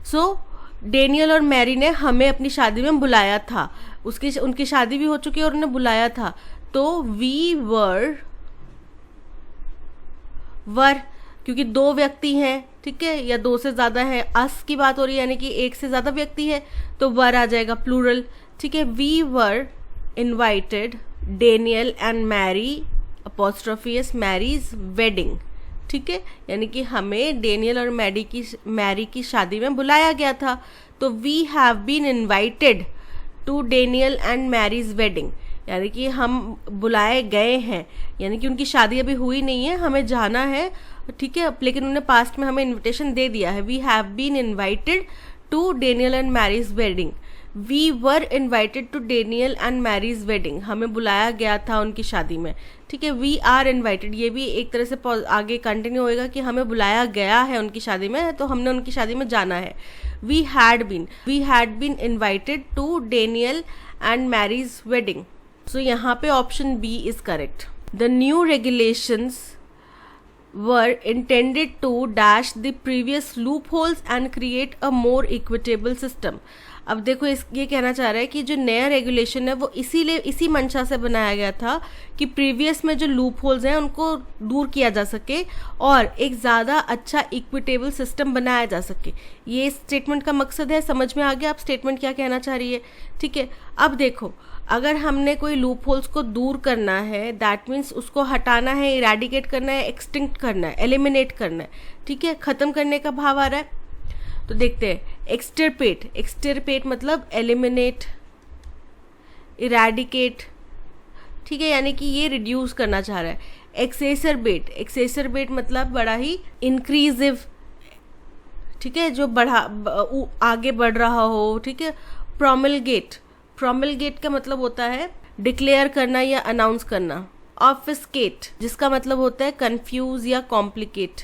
सो डेनियल और मैरी ने हमें अपनी शादी में बुलाया था। उनकी शादी भी हो चुकी है और उन्हें बुलाया था। तो वी वर क्योंकि दो व्यक्ति हैं, ठीक है, या दो से ज्यादा है, अस की बात हो रही है यानी कि एक से ज्यादा व्यक्ति है, तो वर आ जाएगा, प्लूरल, ठीक है। We were invited Daniel and Mary apostrophe s Mary's wedding, ठीक है, यानी कि हमें डेनियल और मैरी की शादी में बुलाया गया था। तो we have been invited to Daniel and Mary's wedding, यानी कि हम बुलाए गए हैं, यानी कि उनकी शादी अभी हुई नहीं है, हमें जाना है, ठीक है, लेकिन उन्होंने पास्ट में हमें इनविटेशन दे दिया है। We have been invited to Daniel and Mary's wedding we were invited to Daniel and Mary's wedding, हमें बुलाया गया था उनकी शादी में, ठीक है। वी आर इन्वाइटेड, ये भी एक तरह से आगे कंटिन्यू होएगा कि हमें बुलाया गया है उनकी शादी में, तो हमने उनकी शादी में जाना है। We had been invited to Daniel and Mary's wedding. So यहाँ पे option B is correct. The new regulations were intended to dash the previous loopholes and create a more equitable system। अब देखो ये कहना चाह रहा है कि जो नया रेगुलेशन है वो इसी मंशा से बनाया गया था कि प्रीवियस में जो लूप होल्स हैं उनको दूर किया जा सके और एक ज़्यादा अच्छा इक्विटेबल सिस्टम बनाया जा सके। ये स्टेटमेंट का मकसद है। समझ में आ गया आप स्टेटमेंट क्या कहना चाह रही है, ठीक है। अब देखो, अगर हमने कोई लूप होल्स को दूर करना है, दैट मीन्स उसको हटाना है, इरेडिकेट करना है, एक्सटिंक्ट करना है, एलिमिनेट करना है, ठीक है, खत्म करने का भाव आ रहा है। तो देखते हैं, एक्सटिरपेट मतलब एलिमिनेट, इरेडिकेट, ठीक है, यानी कि ये रिड्यूस करना चाह रहा है। एक्सेसरबेट मतलब बड़ा ही इंक्रीजिव, ठीक है, जो आगे बढ़ रहा हो, ठीक है। प्रोमलगेट का मतलब होता है डिक्लेयर करना या अनाउंस करना। ऑब्फस्केट जिसका मतलब होता है कंफ्यूज या कॉम्प्लिकेट।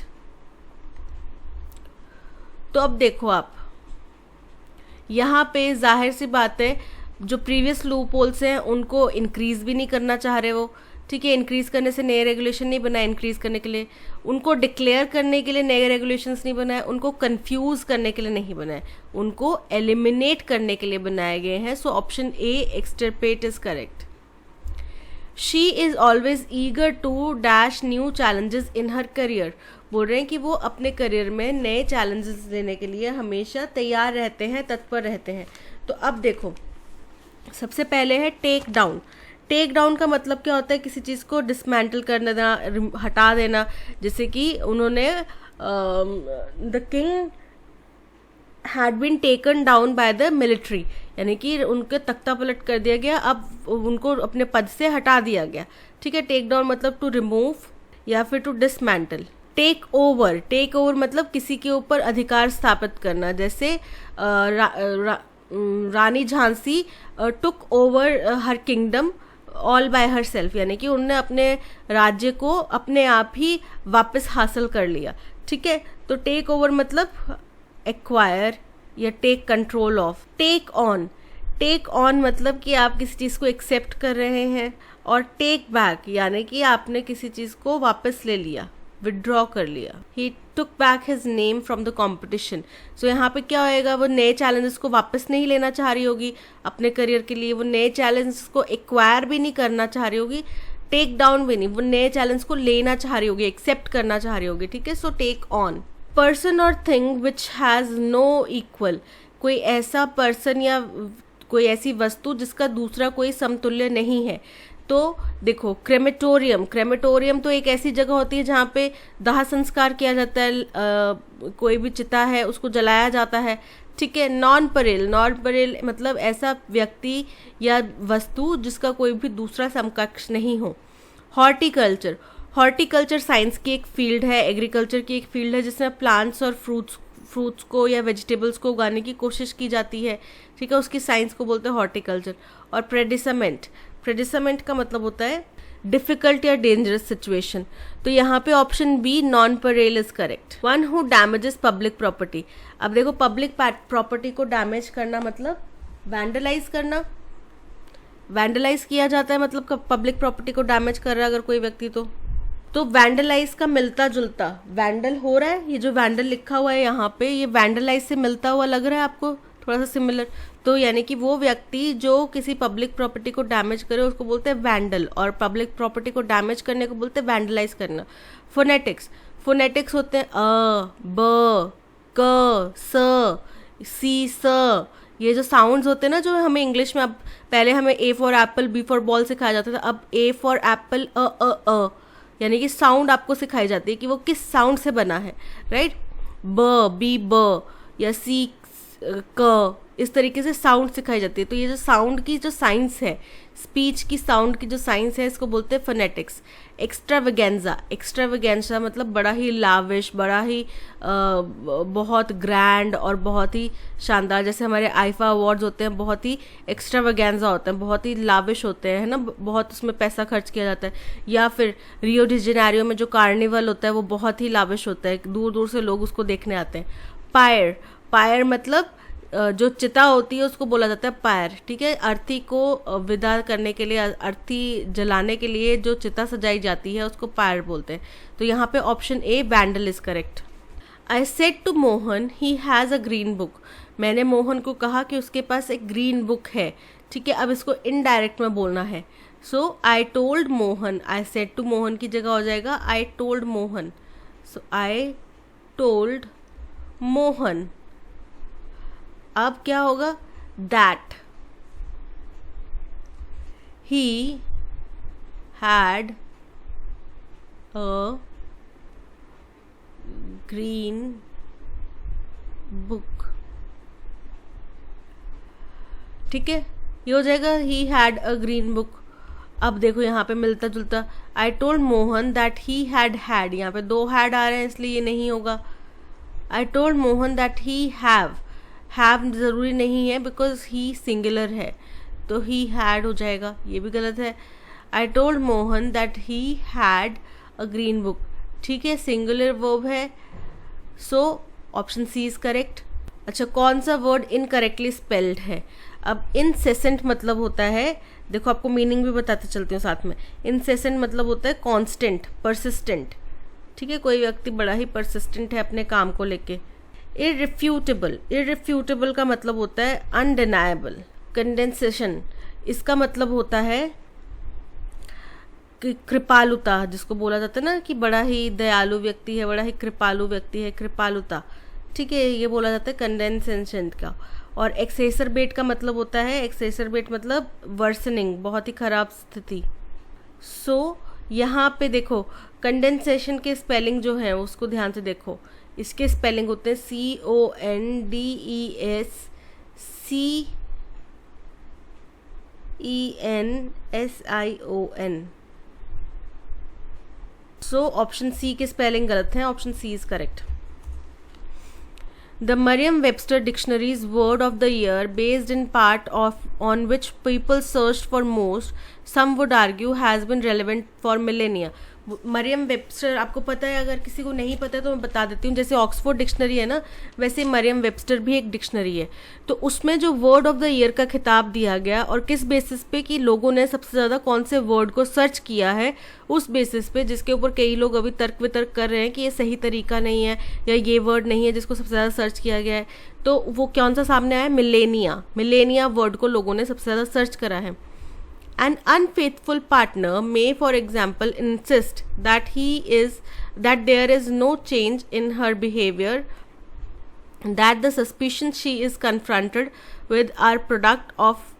तो अब देखो आप यहाँ पे जाहिर सी बात है, जो प्रीवियस लूप होल्स हैं उनको इंक्रीज भी नहीं करना चाह रहे वो, ठीक है। इंक्रीज करने से नए रेगुलेशन नहीं बनाए इंक्रीज करने के लिए, उनको डिक्लेयर करने के लिए नए रेगुलेशंस नहीं बनाए, उनको कंफ्यूज करने के लिए नहीं बनाए, उनको एलिमिनेट करने के लिए बनाए गए हैं। So option A extirpate is correct. She is always eager to dash new challenges in her career. बोल रहे हैं कि वो अपने करियर में नए चैलेंजेस लेने के लिए हमेशा तैयार रहते हैं, तत्पर रहते हैं। तो अब देखो, सबसे पहले है टेक डाउन। टेक डाउन का मतलब क्या होता है, किसी चीज़ को डिसमेंटल कर देना, हटा देना। जैसे कि उन्होंने the king had been taken down by the military, यानी कि उनके तख्ता पलट कर दिया गया, अब उनको अपने पद से हटा दिया गया, ठीक है। टेक डाउन मतलब टू रिमूव या फिर टू डिसमेंटल। टेक ओवर मतलब किसी के ऊपर अधिकार स्थापित करना। जैसे Rani Jhansi took over her kingdom all by her self, यानी कि उन्होंने अपने राज्य को अपने आप ही वापस हासिल कर लिया, ठीक है। तो टेक ओवर मतलब एक्वायर या take control of. Take on मतलब कि आप किसी चीज़ को एक्सेप्ट कर रहे हैं। और टेक बैक यानी कि आपने किसी चीज़ को वापस ले लिया, विड्रॉ कर लिया। He took back his name from the competition. So यहाँ पे क्या होएगा, वो नए चैलेंजेस को वापस नहीं लेना चाह रही होगी अपने करियर के लिए, वो नए चैलेंजेस को एक्वायर भी नहीं करना चाह रही होगी, टेक डाउन भी नहीं, वो नए चैलेंज को लेना चाह रही होगी, एक्सेप्ट करना चाह रही होगी, ठीक है। So take on. पर्सन और thing which has no equal, कोई ऐसा पर्सन या कोई ऐसी वस्तु जिसका दूसरा कोई समतुल्य नहीं है। तो देखो, क्रेमेटोरियम तो एक ऐसी जगह होती है जहाँ पे दाह संस्कार किया जाता है, कोई भी चिता है उसको जलाया जाता है, ठीक है। नॉन परेल मतलब ऐसा व्यक्ति या वस्तु जिसका कोई भी दूसरा समकक्ष नहीं हो। हॉर्टिकल्चर साइंस की एक फील्ड है, एग्रीकल्चर की एक फील्ड है जिसमें प्लांट्स और फ्रूट्स को या वेजिटेबल्स को उगाने की कोशिश की जाती है, ठीक है। उसकी साइंस को बोलते हैं हॉर्टिकल्चर। और प्रेडिसमेंट का मतलब होता है डिफिकल्ट या डेंजरस सिचुएशन। तो यहाँ पे option B nonpareil is correct. One who damages public property. अब देखो, पब्लिक प्रॉपर्टी को डैमेज करना मतलब वैंडलाइज करना। वैंडलाइज किया जाता है मतलब पब्लिक प्रॉपर्टी को डैमेज कर रहा है अगर कोई व्यक्ति तो वैंडलाइज का मिलता जुलता, वैंडल हो रहा है, ये जो वैंडल लिखा हुआ है यहाँ पे, ये वैंडलाइज से मिलता हुआ लग रहा है आपको, थोड़ा सा सिमिलर। तो यानी कि वो व्यक्ति जो किसी पब्लिक प्रॉपर्टी को डैमेज करे उसको बोलते हैं वैंडल, और पब्लिक प्रॉपर्टी को डैमेज करने को बोलते हैं वैंडलाइज करना। फोनेटिक्स होते हैं ब, क, स, सी, स। ये जो साउंड्स होते हैं ना, जो हमें इंग्लिश में, अब पहले हमें A for apple, B for ball सिखाया जाता था, अब ए फॉर एप्पल, अ, यानी कि साउंड आपको सिखाई जाती है कि वो किस साउंड से बना है, राइट। ब, बी, ब, या सी, क, इस तरीके से साउंड सिखाई जाती है। तो ये जो साउंड की जो साइंस है, स्पीच की साउंड की जो साइंस है, इसको बोलते हैं फोनेटिक्स। एक्स्ट्रावेगेंजा, एक्स्ट्रावेगेंजा मतलब बड़ा ही लाविश, बड़ा ही बहुत ग्रैंड और बहुत ही शानदार। जैसे हमारे आईफा अवार्ड्स होते हैं, बहुत ही एक्स्ट्रावेगेंजा होते हैं, बहुत ही लाविश होते हैं, है ना, बहुत उसमें पैसा खर्च किया जाता है। या फिर रियो डी जेनेरियो में जो कार्निवल होता है वो बहुत ही लाविश होता है, दूर दूर से लोग उसको देखने आते हैं। पायर, पायर मतलब जो चिता होती है उसको बोला जाता है पायर, ठीक है। अर्थी को विदा करने के लिए, अर्थी जलाने के लिए जो चिता सजाई जाती है उसको पायर बोलते हैं। तो यहाँ पे ऑप्शन ए बैंडल is correct. I said to Mohan he has a green book, मैंने मोहन को कहा कि उसके पास एक ग्रीन बुक है, ठीक है। अब इसको इनडायरेक्ट में बोलना है। So I told Mohan, I said to Mohan की जगह हो जाएगा I told Mohan. So I told Mohan. अब क्या होगा, that he had a green book, ठीक है। ये हो जाएगा he had a green book. अब देखो यहाँ पे मिलता जुलता, I told Mohan that he had, यहाँ पे दो हैड आ रहे हैं इसलिए ये नहीं होगा। आई told Mohan that he have ज़रूरी नहीं है बिकॉज ही सिंगुलर है, तो ही हैड हो जाएगा, ये भी गलत है। I told Mohan that he had a green book, ठीक है, सिंगुलर वर्ब है, so option C is correct. अच्छा, कौन सा वर्ड इनकरेक्टली स्पेल्ड है? अब इनसेसेंट मतलब होता है, देखो आपको मीनिंग भी बताते चलती हूँ साथ में। इनसेसेंट मतलब होता है कॉन्स्टेंट, परसिस्टेंट, ठीक है। कोई व्यक्ति बड़ा ही परसिस्टेंट है अपने काम को लेके। इररिफ्यूटेबल, इररिफ्यूटेबल का मतलब होता है अनडिनाएबल। कंडेंसेशन, इसका मतलब होता है कि कृपालुता, जिसको बोला जाता है ना कि बड़ा ही दयालु व्यक्ति है, बड़ा ही कृपालु व्यक्ति है, कृपालुता, ठीक है, ये बोला जाता है कंडेंसेशन का। और एक्सेसरबेट का मतलब होता है, एक्सेसरबेट मतलब वर्सनिंग, बहुत ही खराब स्थिति। सो यहाँ पे देखो कंडेंसेशन के स्पेलिंग जो है उसको ध्यान से देखो। इसके स्पेलिंग होते हैं CONDESCENSION। सो ऑप्शन सी के स्पेलिंग गलत हैं, option C is correct. The Merriam-Webster Dictionary's word of the year, based in part on which people searched for most, some would argue has been relevant for millennia. Merriam Webster आपको पता है, अगर किसी को नहीं पता है तो मैं बता देती हूँ। जैसे ऑक्सफोर्ड डिक्शनरी है ना, वैसे मरियम वेबस्टर भी एक डिक्शनरी है। तो उसमें जो वर्ड ऑफ द ईयर का खिताब दिया गया, और किस बेसिस पे कि लोगों ने सबसे ज़्यादा कौन से वर्ड को सर्च किया है, उस बेसिस पे, जिसके ऊपर कई लोग अभी तर्क वितर्क कर रहे हैं कि ये सही तरीका नहीं है या ये वर्ड नहीं है जिसको सबसे ज़्यादा सर्च किया गया है। तो वो कौन सा सामने आया, मिलेनिया, मिलेनिया वर्ड को लोगों ने सबसे ज़्यादा सर्च करा है। An unfaithful partner may, for example, insist that there is no change in her behavior, that the suspicions she is confronted with are product of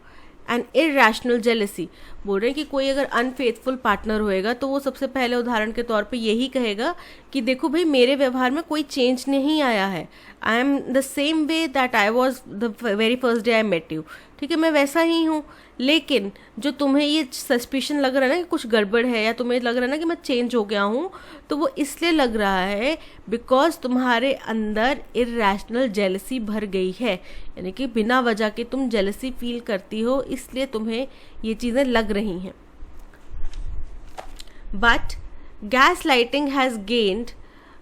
an irrational jealousy. बोल रहे हैं कि कोई अगर अनफेथफुल पार्टनर होएगा तो वो सबसे पहले उदाहरण के तौर पे यही कहेगा कि देखो भाई, मेरे व्यवहार में कोई चेंज नहीं आया है, I am the same way that I was the very first day I met you, ठीक है, मैं वैसा ही हूँ। लेकिन जो तुम्हें ये सस्पिशन लग रहा है ना कि कुछ गड़बड़ है, या तुम्हें लग रहा है ना कि मैं चेंज हो गया हूँ, तो वो इसलिए लग रहा है बिकॉज तुम्हारे अंदर इरैशनल जेलसी भर गई है, यानी कि बिना वजह के तुम जेलसी फील करती हो, इसलिए तुम्हें ये चीज़ें लग रही हैं। But gas lighting has gained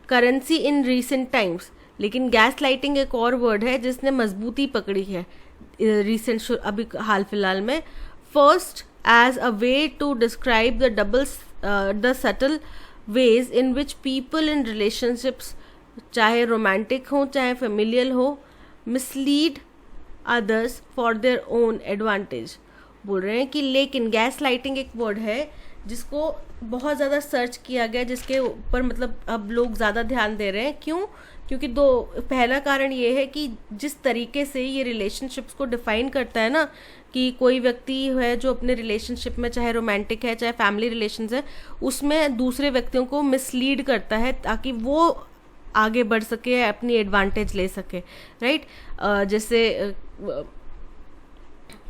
currency in recent times, लेकिन गैस लाइटिंग एक और वर्ड है जिसने मजबूती पकड़ी है रिसेंट, अभी हाल फिलहाल में। First as a way to describe the subtle ways in which people in relationships, चाहे रोमांटिक हो चाहे फेमिलियल हो, mislead others for their own advantage. बोल रहे हैं कि लेकिन गैस लाइटिंग एक वर्ड है जिसको बहुत ज़्यादा सर्च किया गया, जिसके ऊपर मतलब अब लोग ज़्यादा ध्यान दे रहे हैं। क्यों? क्योंकि पहला कारण ये है कि जिस तरीके से ये रिलेशनशिप्स को डिफाइन करता है ना, कि कोई व्यक्ति है जो अपने रिलेशनशिप में, चाहे रोमांटिक है चाहे फैमिली रिलेशंस है, उसमें दूसरे व्यक्तियों को मिसलीड करता है ताकि वो आगे बढ़ सके, अपनी एडवांटेज ले सके, राइट। जैसे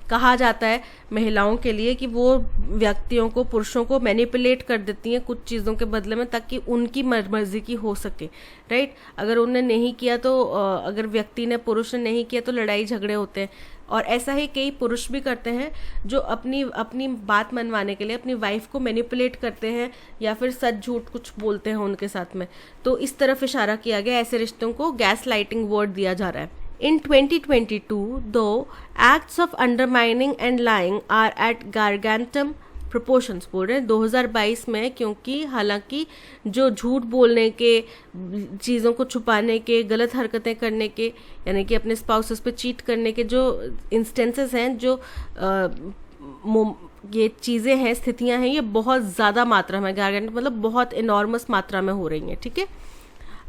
कहा जाता है महिलाओं के लिए कि वो व्यक्तियों को, पुरुषों को मैनिपुलेट कर देती हैं कुछ चीज़ों के बदले में, ताकि उनकी मर्जी की हो सके, राइट। अगर उन्होंने नहीं किया तो अगर व्यक्ति ने, पुरुष ने नहीं किया तो लड़ाई झगड़े होते हैं। और ऐसा ही कई पुरुष भी करते हैं जो अपनी बात मनवाने के लिए अपनी वाइफ को मैनिपुलेट करते हैं या फिर सच झूठ कुछ बोलते हैं उनके साथ में। तो इस तरफ इशारा किया गया, ऐसे रिश्तों को गैस लाइटिंग वर्ड दिया जा रहा है। In 2022, though, acts of undermining and lying are at gargantuan proportions, बोल रहे हैं 2022 में, क्योंकि हालांकि जो झूठ बोलने के, चीज़ों को छुपाने के, गलत हरकतें करने के, यानी कि अपने स्पाउसेस पे चीट करने के जो इंस्टेंसेस हैं, जो ये चीज़ें हैं, स्थितियां हैं, ये बहुत ज़्यादा मात्रा में, गारगेंट मतलब बहुत इनॉर्मस मात्रा में हो रही हैं, ठीक है।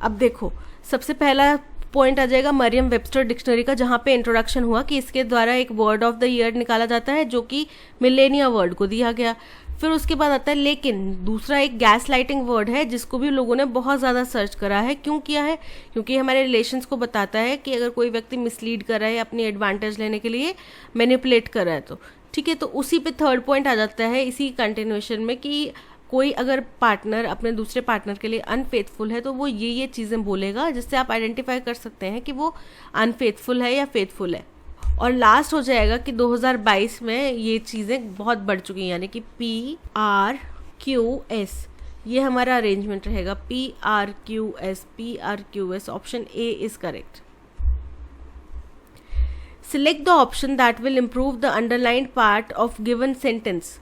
अब देखो, सबसे पहला पॉइंट आ जाएगा मरियम वेबस्टर डिक्शनरी का, जहाँ पे इंट्रोडक्शन हुआ कि इसके द्वारा एक वर्ड ऑफ द ईयर निकाला जाता है जो कि मिलेनिया वर्ड को दिया गया। फिर उसके बाद आता है, लेकिन दूसरा एक गैस लाइटिंग वर्ड है जिसको भी लोगों ने बहुत ज़्यादा सर्च करा है। क्यों किया है? क्योंकि हमारे रिलेशंस को बताता है कि अगर कोई व्यक्ति मिसलीड कर रहा है, अपनी एडवांटेज लेने के लिए मैनिपुलेट कर रहा है, तो ठीक है। तो उसी पे थर्ड पॉइंट आ जाता है इसी कंटिन्यूएशन में कि कोई अगर पार्टनर अपने दूसरे पार्टनर के लिए अनफेथफुल है तो वो ये चीज़ें बोलेगा जिससे आप आइडेंटिफाई कर सकते हैं कि वो अनफेथफुल है या फेथफुल है। और लास्ट हो जाएगा कि 2022 में ये चीज़ें बहुत बढ़ चुकी हैं, यानी कि PRQS, ये हमारा अरेंजमेंट रहेगा, PRQS, option A is correct. Select the option that will improve the underlined part of given sentence.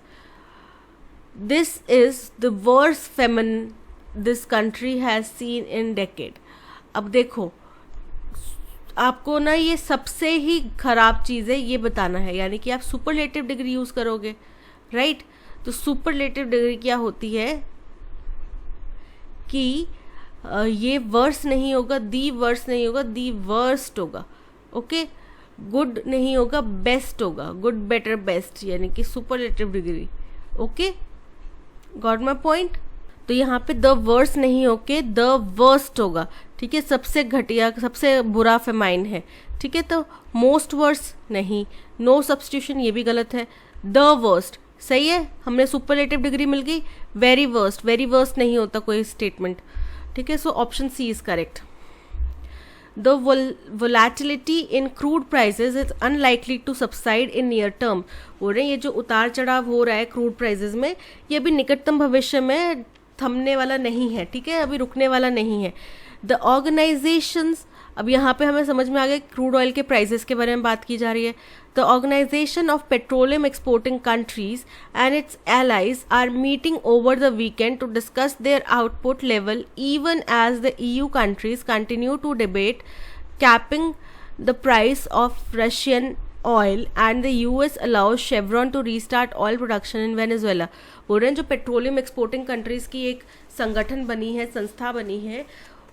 This is the worst famine this country has seen in decade. अब देखो, आपको ना ये सबसे ही खराब चीज़ है ये बताना है, यानी कि आप सुपरलेटिव डिग्री यूज़ करोगे, राइट। तो सुपरलेटिव डिग्री क्या होती है कि ये वर्स नहीं होगा, दी वर्स नहीं होगा, दी वर्स्ट होगा, ओके। गुड नहीं होगा, बेस्ट होगा, गुड बेटर बेस्ट, यानी कि superlative degree, okay. Got my point. तो यहाँ पे द वर्स्ट नहीं होके द वर्स्ट होगा, ठीक है। सबसे घटिया, सबसे बुरा फेमाइन है, ठीक है। तो मोस्ट वर्स्ट नहीं, नो सब्स्टिट्यूशन ये भी गलत है, द वर्स्ट सही है, हमने सुपरलेटिव डिग्री मिल गई। वेरी वर्स्ट नहीं होता कोई स्टेटमेंट, ठीक है। So option C is correct. The volatility in crude prices is unlikely to subside in near term. बोल रहे हैं ये जो उतार चढ़ाव हो रहा है क्रूड प्राइसेस में, ये अभी निकटतम भविष्य में थमने वाला नहीं है, ठीक है, अभी रुकने वाला नहीं है। द ऑर्गेनाइजेशंस, अब यहाँ पे हमें समझ में आ गया क्रूड ऑयल के प्राइसेस के बारे में बात की जा रही है। The organization of petroleum exporting countries and its allies are meeting over the weekend to discuss their output level even as the EU countries continue to debate capping the price of Russian oil and the US allows Chevron to restart oil production in Venezuela. बोल रहे हैं जो petroleum exporting countries की एक संगठन बनी है, संस्था बनी है,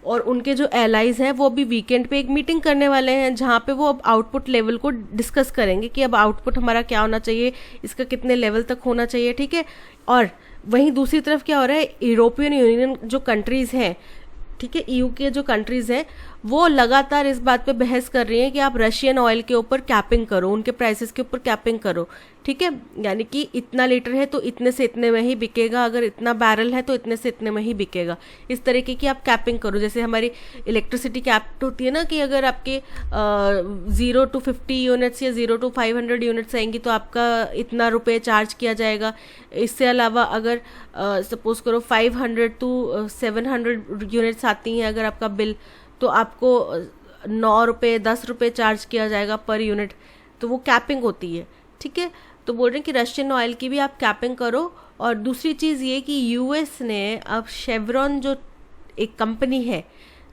और उनके जो एलाइज हैं वो अभी वीकेंड पे एक मीटिंग करने वाले हैं जहाँ पे वो अब आउटपुट लेवल को डिस्कस करेंगे कि अब आउटपुट हमारा क्या होना चाहिए, इसका कितने लेवल तक होना चाहिए, ठीक है। और वहीं दूसरी तरफ क्या हो रहा है, यूरोपियन यूनियन जो कंट्रीज़ हैं, ठीक है, EU के जो कंट्रीज़ हैं वो लगातार इस बात पे बहस कर रही हैं कि आप रशियन ऑयल के ऊपर कैपिंग करो, उनके प्राइसेस के ऊपर कैपिंग करो, ठीक है। यानी कि इतना लीटर है तो इतने से इतने में ही बिकेगा, अगर इतना बैरल है तो इतने से इतने में ही बिकेगा, इस तरीके की आप कैपिंग करो। जैसे हमारी इलेक्ट्रिसिटी कैप होती है ना कि अगर आपके 0 to 50 यूनिट्स या 0 to 500 यूनिट्स आएंगी तो आपका इतना रुपये चार्ज किया जाएगा। इससे अलावा अगर सपोज करो 500 to 700 यूनिट्स आती हैं अगर आपका बिल, तो आपको 9 रुपये 10 रुपये चार्ज किया जाएगा पर यूनिट, तो वो कैपिंग होती है, ठीक है। तो बोल रहे हैं कि रशियन ऑयल की भी आप कैपिंग करो। और दूसरी चीज़ ये कि US ने अब शेवरॉन जो एक कंपनी है,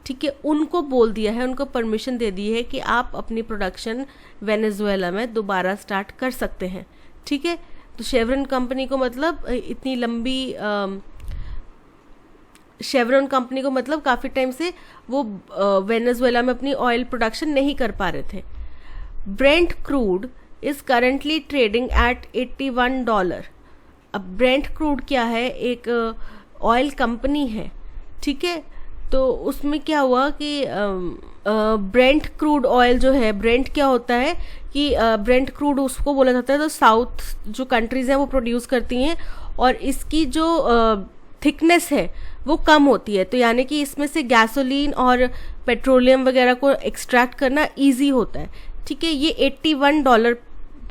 ठीक है, उनको बोल दिया है, उनको परमिशन दे दी है कि आप अपनी प्रोडक्शन वेनेजुएला में दोबारा स्टार्ट कर सकते हैं, ठीक है। तो शेवरॉन कंपनी को मतलब इतनी लंबी शेवरॉन कंपनी को मतलब काफ़ी टाइम से वो वेनेजुएला में अपनी ऑयल प्रोडक्शन नहीं कर पा रहे थे। Brent crude is currently trading at $81। अब ब्रेंट क्रूड क्या है, एक ऑयल कंपनी है, ठीक है, तो उसमें क्या हुआ कि ब्रेंट क्रूड ऑयल जो है, ब्रेंट क्या होता है कि ब्रेंट क्रूड उसको बोला जाता है, तो साउथ जो कंट्रीज हैं वो प्रोड्यूस करती हैं और इसकी जो थिकनेस है वो कम होती है, तो यानी कि इसमें से गैसोलीन और पेट्रोलियम वगैरह को एक्सट्रैक्ट करना इजी होता है। ठीक है, ये $81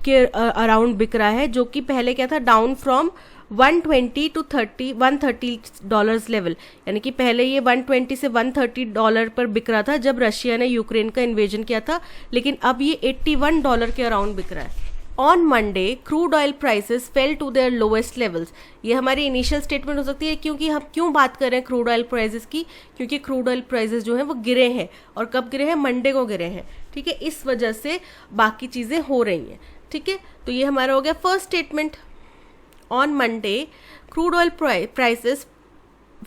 के अराउंड बिक रहा है, जो कि पहले क्या था, down from 120 to 130 dollars level, यानी कि पहले ये 120 से $130 पर बिक रहा था जब रशिया ने यूक्रेन का इन्वेजन किया था, लेकिन अब ये $81 के अराउंड बिक रहा है। On Monday crude oil prices fell to their lowest levels. ये हमारी इनिशियल स्टेटमेंट हो सकती है, क्योंकि हम क्यों बात कर रहे हैं क्रूड ऑयल प्राइसेस की, क्योंकि क्रूड ऑयल प्राइसेस जो हैं वो गिरे हैं, और कब गिरे हैं, मंडे को गिरे हैं। ठीक है, इस वजह से बाकी चीज़ें हो रही हैं। ठीक है, तो ये हमारा हो गया first statement. On Monday, crude oil prices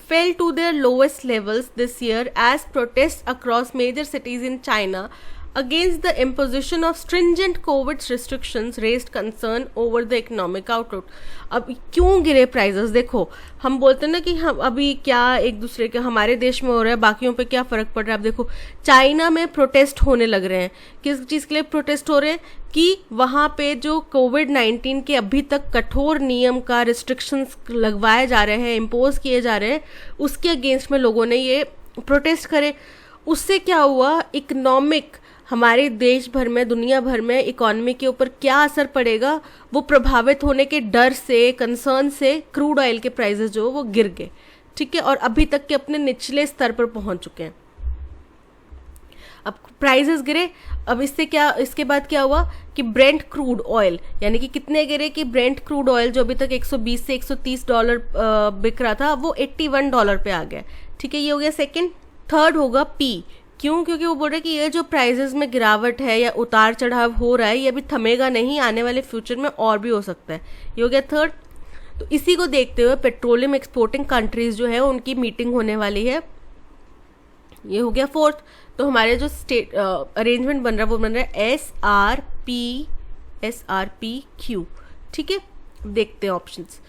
fell to their lowest levels this year as protests across major cities in China against the imposition of stringent COVID restrictions raised concern over the economic outlook. अब क्यों गिरे prices? देखो, हम बोलते हैं ना कि हम अभी क्या एक दूसरे के हमारे देश में हो रहा है, बाकियों पे क्या फर्क पड़ रहा है। अब देखो, चाइना में प्रोटेस्ट होने लग रहे हैं। किस चीज़ के लिए प्रोटेस्ट हो रहे हैं? कि वहाँ पे जो कोविड-19 के अभी तक कठोर नियम का रिस्ट्रिक्शंस लगवाए जा रहे हैं, इम्पोज किए जा रहे हैं, उसके अगेंस्ट में लोगों ने ये प्रोटेस्ट करे। उससे क्या हुआ, इकोनॉमिक, हमारे देश भर में, दुनिया भर में इकोनॉमी के ऊपर क्या असर पड़ेगा, वो प्रभावित होने के डर से, कंसर्न से क्रूड ऑयल के प्राइसेस जो वो गिर गए। ठीक है, और अभी तक के अपने निचले स्तर पर पहुंच चुके हैं। अब प्राइसेस गिरे, अब इसके बाद क्या हुआ कि ब्रेंट क्रूड ऑयल, यानी कि कितने गिरे कि ब्रेंट क्रूड ऑयल जो अभी तक 120 से $130 बिक रहा था, वो $81 पे आ गया। ठीक है, ये हो गया सेकंड। थर्ड होगा पी। क्यों? क्योंकि वो बोल रहे कि ये जो प्राइसेस में गिरावट है या उतार चढ़ाव हो रहा है, ये अभी थमेगा नहीं, आने वाले फ्यूचर में और भी हो सकता है। ये हो गया थर्ड। तो इसी को देखते हुए पेट्रोलियम एक्सपोर्टिंग कंट्रीज जो है उनकी मीटिंग होने वाली है। ये हो गया फोर्थ। तो हमारे जो स्टेट अरेंजमेंट बन रहा है वो बन रहा है SRPQ। ठीक है, देखते हैं ऑप्शंस।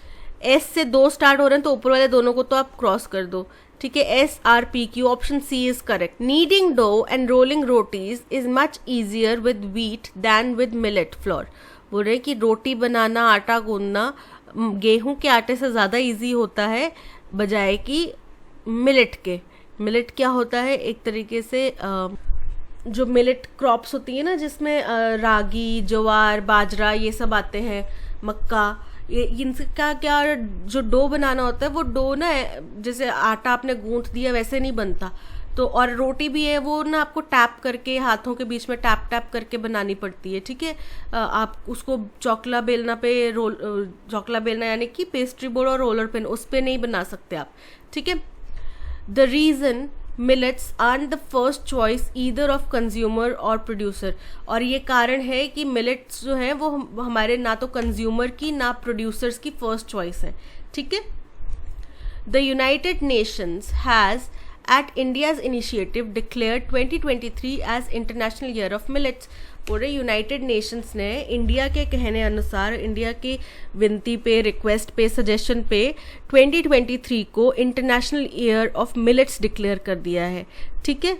एस से 2 स्टार्ट हो रहे हैं, तो ऊपर वाले दोनों को तो आप क्रॉस कर दो। ठीक है, SRPQ, option C is correct. Kneading dough and rolling rotis is much easier with wheat than with millet flour. बोल रहे कि रोटी बनाना, आटा गूंदना गेहूं के आटे से ज़्यादा ईजी होता है बजाय कि मिलेट के। मिलेट क्या होता है? एक तरीके से जो मिलेट क्रॉप्स होती है ना, जिसमें रागी, ज्वार, बाजरा ये सब आते हैं, मक्का, ये इनका क्या जो डो बनाना होता है, वो डो ना जैसे आटा आपने गूंथ दिया वैसे नहीं बनता। तो और रोटी भी है वो ना आपको टैप करके, हाथों के बीच में टैप टैप करके बनानी पड़ती है। ठीक है, आप उसको चौकला बेलना पे चौकला बेलना यानी कि पेस्ट्री बोर्ड और रोलर पेन, उस पे नहीं बना सकते आप। ठीक है, The reason millets aren't the first choice either of consumer or producer, और ये कारण है कि मिलेट्स जो हैं वो हमारे ना तो कंज्यूमर की ना प्रोड्यूसर्स की फर्स्ट चॉइस है। ठीक है, the United Nations has at India's initiative declared 2023 as International Year of Millets। पूरे यूनाइटेड नेशंस ने इंडिया के कहने अनुसार, इंडिया की विनती पे, रिक्वेस्ट पे, सजेशन पे 2023 को international year of millets declare कर दिया है। ठीक है,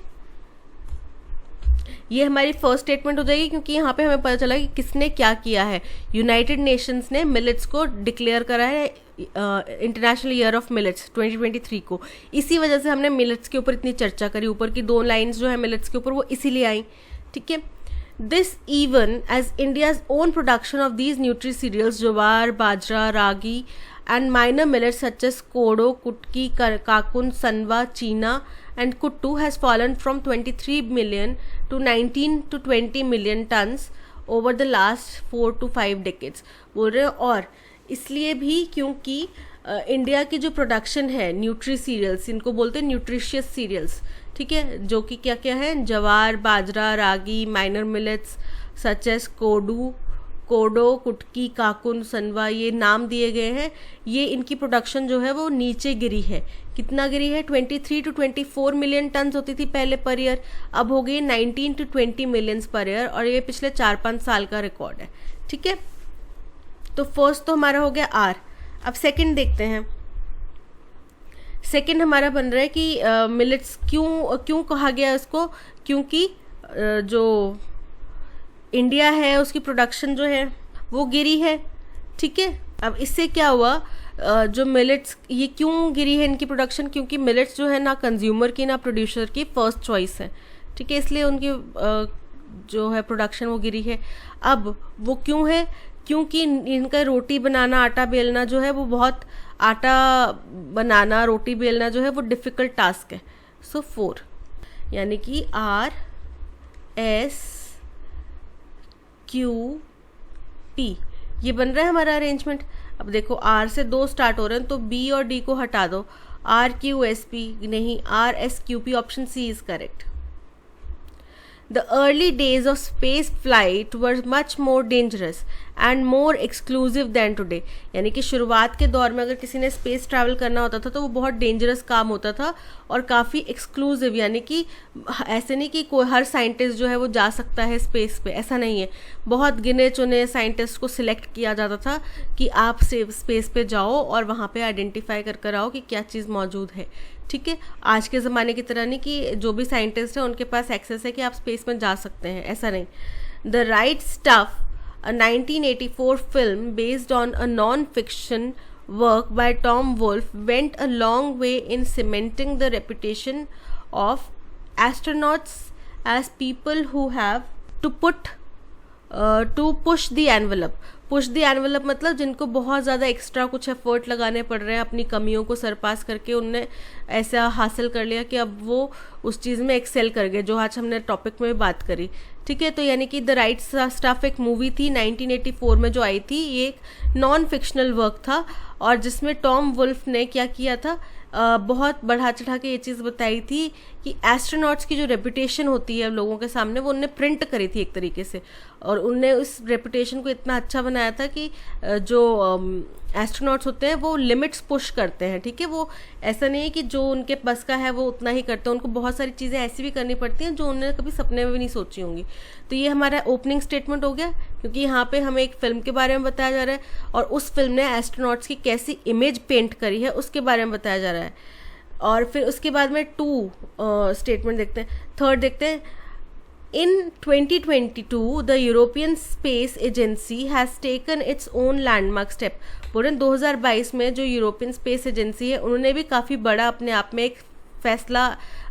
ये हमारी फर्स्ट स्टेटमेंट हो जाएगी, क्योंकि यहाँ पे हमें पता चला कि किसने क्या किया है। यूनाइटेड नेशंस ने मिलेट्स को डिक्लेयर करा है इंटरनेशनल ईयर ऑफ मिलेट्स 2023 को। इसी वजह से हमने मिलेट्स के ऊपर इतनी चर्चा करी। ऊपर की 2 लाइंस जो है मिलेट्स के ऊपर वो इसीलिए आई। ठीक है, this even as India's own production of these nutri cereals, jowar, bajra, ragi and minor millets such as kodo, kutki, kakun, सनवा, चीना and kuttu has fallen from 23 million to 19 to 20 million tons over the last 4 to 5 decades। बोल रहे हैं, और इसलिए भी क्योंकि इंडिया की जो प्रोडक्शन है न्यूट्री सीरियल्स, इनको बोलते हैं न्यूट्रिशियस सीरियल्स। ठीक है, जो कि क्या क्या है, जवार, बाजरा, रागी, माइनर मिलेट्स सच एज कोडो, कुटकी, काकुन, सनवा, ये नाम दिए गए हैं। ये इनकी प्रोडक्शन जो है वो नीचे गिरी है। कितना गिरी है? 23 to 24 मिलियन टन होती थी पहले पर ईयर, अब हो गई 19 to 20 मिलियंस पर ईयर, और ये पिछले 4-5 साल का रिकॉर्ड है। ठीक है, तो फर्स्ट तो हमारा हो गया आर। अब सेकंड देखते हैं। सेकंड हमारा बन रहा है कि मिलेट्स क्यों क्यों कहा गया इसको, क्योंकि जो इंडिया है उसकी प्रोडक्शन जो है वो गिरी है। ठीक है, अब इससे क्या हुआ, जो मिलेट्स ये क्यों गिरी है इनकी प्रोडक्शन, क्योंकि मिलेट्स जो है ना कंज्यूमर की ना प्रोड्यूसर की फर्स्ट चॉइस है। ठीक है, इसलिए उनकी जो है प्रोडक्शन वो गिरी है। अब वो क्यों है, क्योंकि इनका रोटी बनाना, आटा बेलना जो है वो बहुत, आटा बनाना, रोटी बेलना जो है वो डिफ़िकल्ट टास्क है। सो 4 यानी कि RSQP ये बन रहा है हमारा अरेंजमेंट। अब देखो R से 2 स्टार्ट हो रहे हैं तो B और D को हटा दो, RQSP नहीं, RSQP, option C is correct. The early days of space flight were much more dangerous and more exclusive than today। यानी कि शुरुआत के दौर में अगर किसी ने स्पेस ट्रैवल करना होता था तो वो बहुत डेंजरस काम होता था और काफ़ी एक्सक्लूसिव, यानी कि ऐसे नहीं कि कोई हर साइंटिस्ट जो है वो जा सकता है स्पेस पे, ऐसा नहीं है। बहुत गिने चुने साइंटिस्ट को सिलेक्ट किया जाता था कि आप स्पेस पे जाओ और वहाँ पे आइडेंटिफाई कर आओ कि क्या चीज़ मौजूद है। ठीक है, आज के ज़माने की तरह नहीं कि जो भी साइंटिस्ट है उनके पास एक्सेस है कि आप स्पेस में जा सकते हैं, ऐसा नहीं। The right stuff, a 1984 film based on a non-fiction work by Tom Wolfe, went a long way in cementing the reputation of astronauts as people who have to push the envelope। Push the envelope मतलब जिनको बहुत ज़्यादा extra कुछ effort लगाने पड़ रहे हैं, अपनी कमियों को सरपास करके उनने ऐसा हासिल कर लिया कि अब वो उस चीज़ में एक्सेल कर गए, जो आज हमने टॉपिक में बात करी। ठीक है, तो यानी कि द राइट स्टफ एक मूवी थी 1984 में जो आई थी, ये एक नॉन फिक्शनल वर्क था और जिसमें टॉम वुल्फ ने क्या किया था, बहुत बढ़ा चढ़ा के ये चीज़ बताई थी कि एस्ट्रोनॉट्स की जो रेपुटेशन होती है लोगों के सामने, वो उनने प्रिंट करी थी एक तरीके से, और उनने उस रेपुटेशन को इतना अच्छा बनाया था कि जो एस्ट्रोनॉट्स होते हैं वो लिमिट्स पुश करते हैं। ठीक है, वो ऐसा नहीं है कि जो उनके बस का है वो उतना ही करते हैं, उनको बहुत सारी चीज़ें ऐसी भी करनी पड़ती हैं जो उन्होंने कभी सपने में भी नहीं सोची होंगी। तो ये हमारा ओपनिंग स्टेटमेंट हो गया, क्योंकि यहाँ पे हमें एक फ़िल्म के बारे में बताया जा रहा है और उस फिल्म ने एस्ट्रोनॉट्स की कैसी इमेज पेंट करी है उसके बारे में बताया जा रहा है। और फिर उसके बाद में 2 स्टेटमेंट देखते हैं, थर्ड देखते हैं। In 2022, the European Space Agency has taken its own landmark step। बोले 2022 में जो यूरोपियन स्पेस एजेंसी है उन्होंने भी काफ़ी बड़ा अपने आप में एक फैसला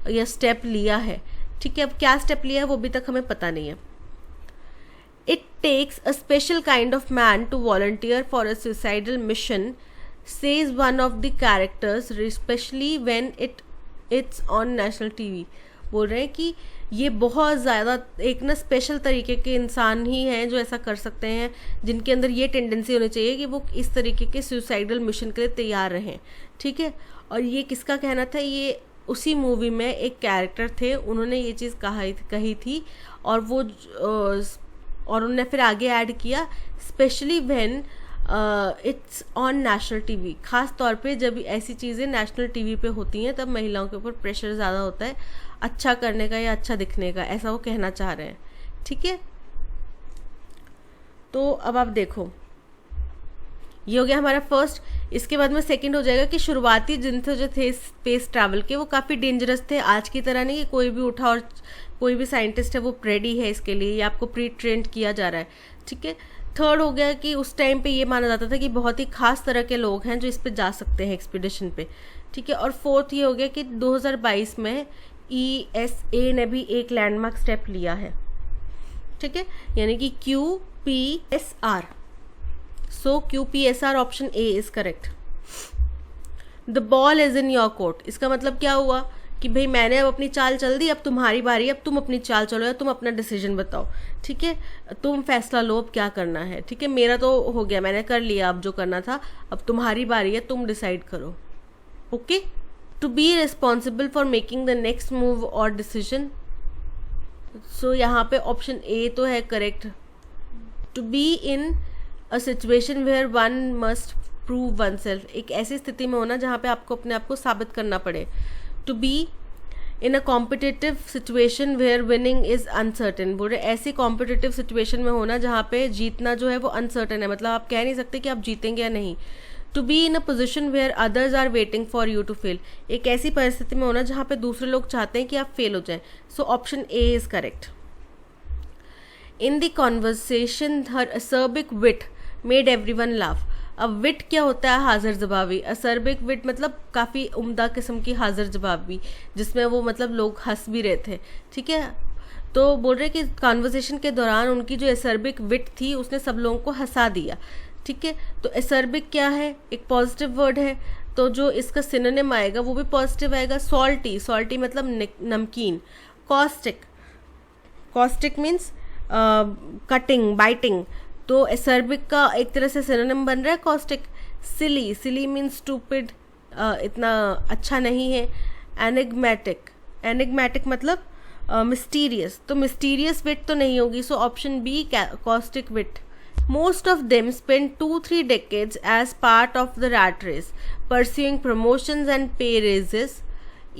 या स्टेप लिया है। ठीक है, अब क्या स्टेप लिया है वो अभी तक हमें पता नहीं है। It takes a special kind of man to volunteer for a suicidal mission, says one of the characters, especially when it's on national TV। बोल रहे हैं कि ये बहुत ज़्यादा एक ना स्पेशल तरीके के इंसान ही हैं जो ऐसा कर सकते हैं, जिनके अंदर ये टेंडेंसी होनी चाहिए कि वो इस तरीके के सुसाइडल मिशन के लिए तैयार रहें। ठीक है, और ये किसका कहना था, ये उसी मूवी में एक कैरेक्टर थे, उन्होंने ये चीज़ कही थी और वो और उन्होंने फिर आगे ऐड किया, specially when it's on national TV. ख़ास तौर पे जब ऐसी चीज़ें नेशनल टीवी पे होती हैं तब महिलाओं के ऊपर प्रेशर ज़्यादा होता है अच्छा करने का या अच्छा दिखने का, ऐसा वो कहना चाह रहे हैं। ठीक है, तो अब आप देखो ये हो गया हमारा फर्स्ट। इसके बाद में सेकंड हो जाएगा कि शुरुआती दिन थे जो थे स्पेस ट्रैवल के, वो काफ़ी डेंजरस थे। आज की तरह नहीं कि कोई भी उठा और कोई भी साइंटिस्ट है वो रेडी है इसके लिए, या आपको प्री ट्रेंड किया जा रहा है। ठीक है, थर्ड हो गया कि उस टाइम पे ये माना जाता था कि बहुत ही खास तरह के लोग हैं जो इस पे जा सकते हैं एक्सपीडिशन पे। ठीक है, और फोर्थ ये हो गया कि 2022 में ESA ने भी एक लैंडमार्क स्टेप लिया है। ठीक है, यानी कि QPSR। So QPSR option A is correct. The ball is in your court. इसका मतलब क्या हुआ कि भाई मैंने अब अपनी चाल चल दी, अब तुम्हारी बारी, अब तुम अपनी चाल चलो या तुम अपना डिसीजन बताओ। ठीक है, तुम फैसला लो अब क्या करना है। ठीक है, मेरा तो हो गया, मैंने कर लिया अब जो करना था, अब तुम्हारी बारी है, तुम डिसाइड करो। Okay, to be responsible for making the next move और डिसीजन। सो यहाँ पे ऑप्शन A तो है correct. To be in a situation where one must prove oneself. एक ऐसी स्थिति में होना जहाँ पे आपको अपने आप को साबित करना पड़े। To be in a competitive situation where winning is uncertain. बोल रहे ऐसी कॉम्पिटिटिव सिचुएशन में होना जहाँ पे जीतना जो है वो अनसर्टेन है, मतलब आप कह नहीं सकते कि आप जीतेंगे या नहीं। To be in a position where others are waiting for you to fail, एक ऐसी परिस्थिति में होना जहाँ पे दूसरे लोग चाहते हैं कि आप फेल हो जाएं. So option A is correct. In the conversation her acerbic wit made everyone laugh. अब विट क्या होता है? हाजिर जवाबी. असर्बिक विट मतलब काफ़ी उम्दा किस्म की हाजिर जवाबी, जिसमें वो मतलब लोग हंस भी रहे थे. ठीक है, तो बोल रहे कि कॉन्वर्सेशन के दौरान उनकी जो असर्बिक विट थी उसने सब लोगों को हंसा दिया. ठीक है, तो असर्बिक क्या है? एक पॉजिटिव वर्ड है, तो जो इसका सिनोनिम आएगा वो भी पॉजिटिव आएगा. सॉल्टी, सॉल्टी मतलब नमकीन. Caustic, caustic means cutting, biting, तो असर्बिक का एक तरह से सिनोनिम बन रहा है caustic. Silly, silly means stupid, इतना अच्छा नहीं है. एनिग्मेटिक, एनिग्मेटिक मतलब मिस्टीरियस, तो मिस्टीरियस विट तो नहीं होगी. So option B caustic wit. Most of them spent 2-3 decades as part of the rat race, pursuing promotions and pay raises,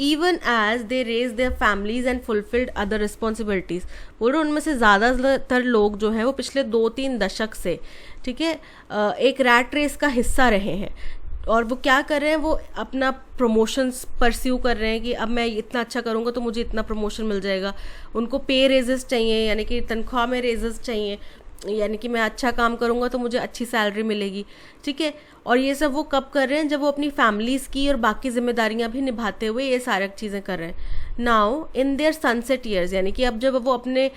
even as they raised their families and fulfilled other responsibilities. बोलो उनमें से ज़्यादातर लोग जो हैं वो पिछले 2-3 दशक से, ठीक है, एक रैट रेस का हिस्सा रहे हैं. और वो क्या कर रहे हैं? वो अपना प्रमोशंस परस्यू कर रहे हैं कि अब मैं इतना अच्छा करूँगा तो मुझे इतना प्रमोशन मिल जाएगा. उनको पे रेजेस चाहिए, यानी कि तनख्वाह में रेजेस चाहिए, यानी कि मैं अच्छा काम करूँगा तो मुझे अच्छी सैलरी मिलेगी. ठीक है, और ये सब वो कब कर रहे हैं? जब वो अपनी फैमिलीज़ की और बाकी जिम्मेदारियाँ भी निभाते हुए ये सारी चीज़ें कर रहे हैं. Now in their sunset years, यानी कि अब जब वो अपने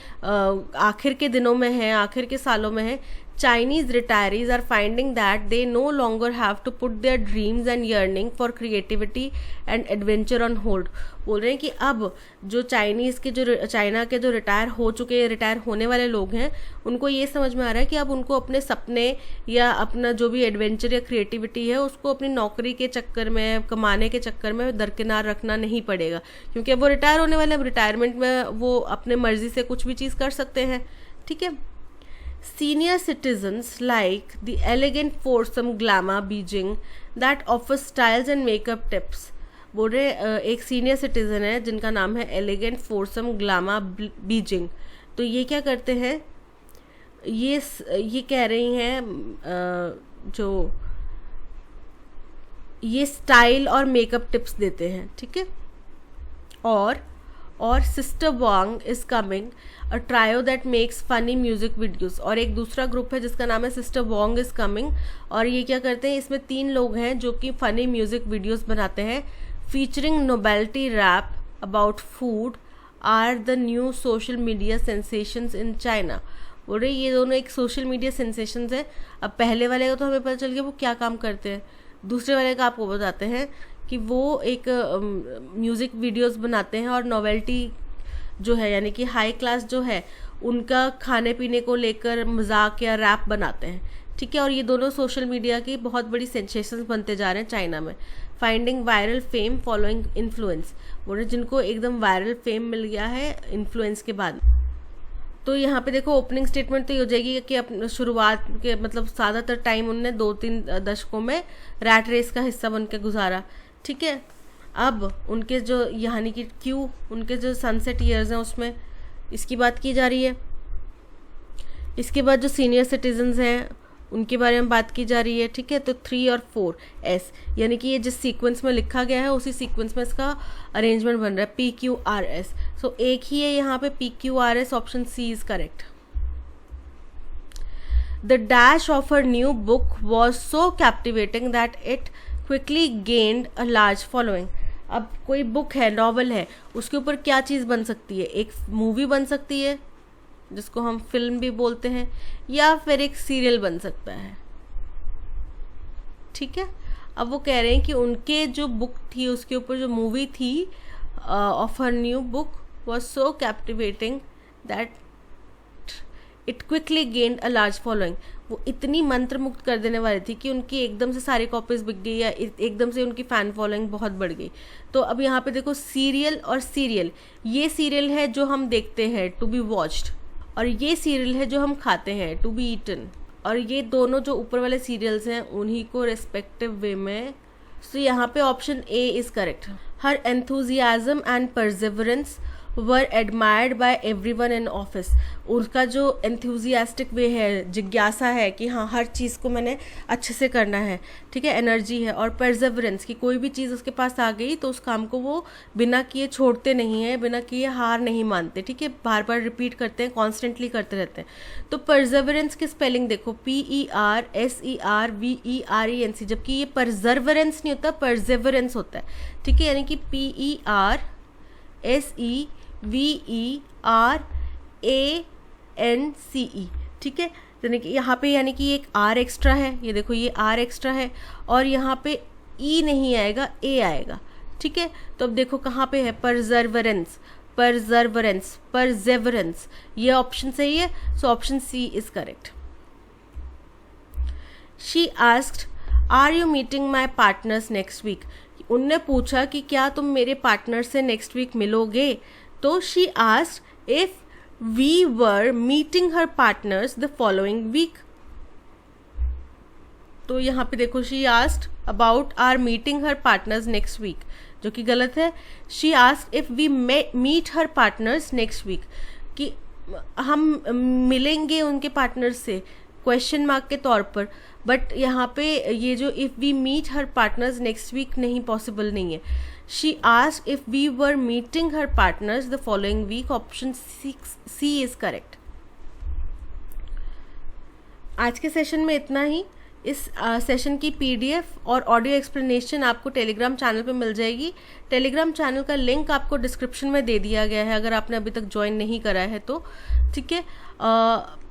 आखिर के दिनों में हैं, आखिर के सालों में हैं, Chinese retirees are finding that they no longer have to put their dreams and yearning for creativity and adventure on hold. बोल रहे हैं कि अब जो चाइना के जो रिटायर हो चुके, रिटायर होने वाले लोग हैं, उनको ये समझ में आ रहा है कि अब उनको अपने सपने या अपना जो भी एडवेंचर या क्रिएटिविटी है उसको अपनी नौकरी के चक्कर में, कमाने के चक्कर में दरकिनार रखना नहीं पड़ेगा, क्योंकि अब वो रिटायर होने वाले. अब रिटायरमेंट में वो अपने मर्जी से कुछ भी चीज़ कर सकते हैं. ठीक है, senior citizens like the elegant foursome glamour Beijing that offers styles and makeup tips. बोल रहे एक सीनियर सिटीजन है जिनका नाम है एलिगेंट फोरसम ग्लामा बीजिंग. तो ये क्या करते हैं? ये कह रही हैं जो ये स्टाइल और मेकअप टिप्स देते हैं. ठीक है, और sister Wang is coming, a trio that makes funny music videos. और एक दूसरा ग्रुप है जिसका नाम है सिस्टर वांग इज कमिंग, और ये क्या करते हैं? इसमें 3 लोग हैं जो कि फनी म्यूजिक वीडियोस बनाते हैं. Featuring novelty rap about food are the new social media sensations in China. बोल रहे ये दोनों एक सोशल मीडिया सेंसेशंस हैं. अब पहले वाले का तो हमें पता चल गया वो क्या काम करते हैं, दूसरे वाले का आपको बताते हैं कि वो एक म्यूज़िक वीडियोस बनाते हैं और नोवेल्टी जो है, यानी कि हाई क्लास जो है, उनका खाने पीने को लेकर मजाक या रैप बनाते हैं. ठीक है, और ये दोनों सोशल मीडिया की बहुत बड़ी सेंसेशंस बनते जा रहे हैं चाइना में. Finding viral fame following influence. बोल रहे जिनको एकदम वायरल फेम मिल गया है इन्फ्लुएंस के बाद. तो यहाँ पे देखो ओपनिंग स्टेटमेंट तो ये हो जाएगी कि अपने शुरुआत के मतलब ज़्यादातर टाइम उनने 2-3 दशकों में रैट रेस का हिस्सा बन के गुजारा. ठीक है, अब उनके जो यानी कि उनके जो सनसेट ईयर्स हैं उसमें इसकी बात की जा रही है. इसके बाद जो सीनियर सिटीजन्स हैं उनके बारे में बात की जा रही है. ठीक है, तो 3 और 4 S, यानी कि ये जिस सीक्वेंस में लिखा गया है उसी सीक्वेंस में इसका अरेंजमेंट बन रहा है, PQRS. सो एक ही है यहाँ पे PQRS. Option C is correct. The dash of her new book was so captivating that it quickly gained a large following. अब कोई बुक है, नॉवल है, उसके ऊपर क्या चीज़ बन सकती है? एक मूवी बन सकती है जिसको हम फिल्म भी बोलते हैं, या फिर एक सीरियल बन सकता है. ठीक है, अब वो कह रहे हैं कि उनके जो बुक थी उसके ऊपर जो मूवी थी of her new book was so captivating that it quickly gained a large following. वो इतनी मंत्र मुक्त कर देने वाली थी कि उनकी एकदम से सारी कॉपीज बिक गई या एकदम से उनकी फ़ैन फॉलोइंग बहुत बढ़ गई. तो अब यहाँ पे देखो सीरियल और सीरियल, ये सीरियल है जो हम देखते हैं, टू बी वॉच्ड, और ये सीरियल है जो हम खाते हैं, टू बी ईटन. और ये दोनों जो ऊपर वाले सीरियल्स हैं उन्हीं को रेस्पेक्टिव वे में. सो यहाँ पे option A is correct. Her enthusiasm and perseverance were admired by everyone in office. उसका जो एंथुजियास्टिक वे है, जिज्ञासा है कि हाँ हर चीज़ को मैंने अच्छे से करना है, ठीक है, एनर्जी है। और परसेवरेंस कि कोई भी चीज़ उसके पास आ गई तो उस काम को वो बिना किए छोड़ते नहीं है, बिना किए हार नहीं मानते, ठीक है, बार बार रिपीट करते हैं, कॉन्स्टेंटली करते रहते हैं। तो परसेवरेंस की स्पेलिंग देखो, PERSERVERENC, जबकि ये परसेवरेंस नहीं होता, परसेवरेंस होता है, ठीक है, यानी कि PERSEVERANCE, ठीक है। यानी कि यहाँ पे यानी कि एक R एक्स्ट्रा है, ये देखो ये R एक्स्ट्रा है, और यहाँ पे E नहीं आएगा, A आएगा, ठीक है। तो अब देखो कहाँ पे है, परसेवरेंस, परसेवरेंस, परसेवरेंस, ये ऑप्शन सही है, so option C is correct. She asked are you meeting my partners next week. उनने पूछा कि क्या तुम मेरे पार्टनर से नेक्स्ट वीक मिलोगे। तो she asked if we were meeting her partners the following week. तो यहाँ पे देखो she asked about are meeting her partners next week, जो कि गलत है। She asked if we meet her partners next week, कि हम मिलेंगे उनके पार्टनर से, क्वेश्चन मार्क के तौर पर। बट यहाँ पे ये जो if we meet her partners next week नहीं, पॉसिबल नहीं है। She asked if we were meeting her partners the following week, option C is correct. आज के सेशन में इतना ही। इस सेशन की PDF और ऑडियो एक्सप्लेनेशन आपको टेलीग्राम चैनल पे मिल जाएगी। टेलीग्राम चैनल का लिंक आपको डिस्क्रिप्शन में दे दिया गया है, अगर आपने अभी तक ज्वाइन नहीं करा है तो, ठीक है।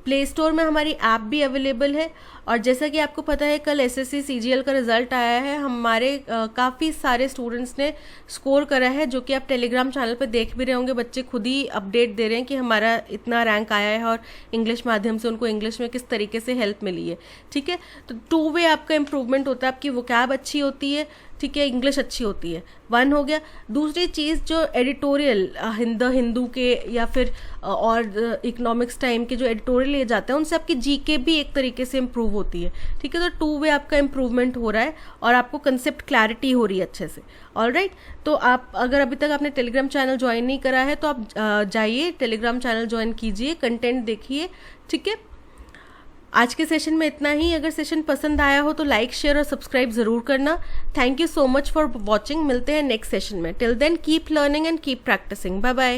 प्ले स्टोर में हमारी ऐप भी अवेलेबल है। और जैसा कि आपको पता है कल SSC CGL का रिजल्ट आया है, हमारे काफ़ी सारे स्टूडेंट्स ने स्कोर करा है, जो कि आप टेलीग्राम चैनल पे देख भी रहे होंगे। बच्चे खुद ही अपडेट दे रहे हैं कि हमारा इतना रैंक आया है, और इंग्लिश माध्यम से उनको इंग्लिश में किस तरीके से हेल्प मिली है, ठीक है। तो 2 वे आपका इम्प्रूवमेंट होता है, आपकी वोकैब अच्छी होती है, ठीक है, इंग्लिश अच्छी होती है, 1 हो गया। दूसरी चीज़ जो एडिटोरियल हिंदू के या फिर और इकोनॉमिक्स टाइम के जो एडिटोरियल लिए जाते हैं, उनसे आपकी GK भी एक तरीके से इम्प्रूव होती है, ठीक है। तो 2 वे आपका इम्प्रूवमेंट हो रहा है और आपको कंसेप्ट क्लैरिटी हो रही है अच्छे से। ऑलराइट, तो आप अगर अभी तक आपने टेलीग्राम चैनल ज्वाइन नहीं करा है तो आप जाइए टेलीग्राम चैनल ज्वाइन कीजिए, कंटेंट देखिए, ठीक है। आज के सेशन में इतना ही। अगर सेशन पसंद आया हो तो लाइक, शेयर और सब्सक्राइब ज़रूर करना। Thank you so much for watching. मिलते हैं नेक्स्ट सेशन में। Till then keep learning and keep practising. Bye bye.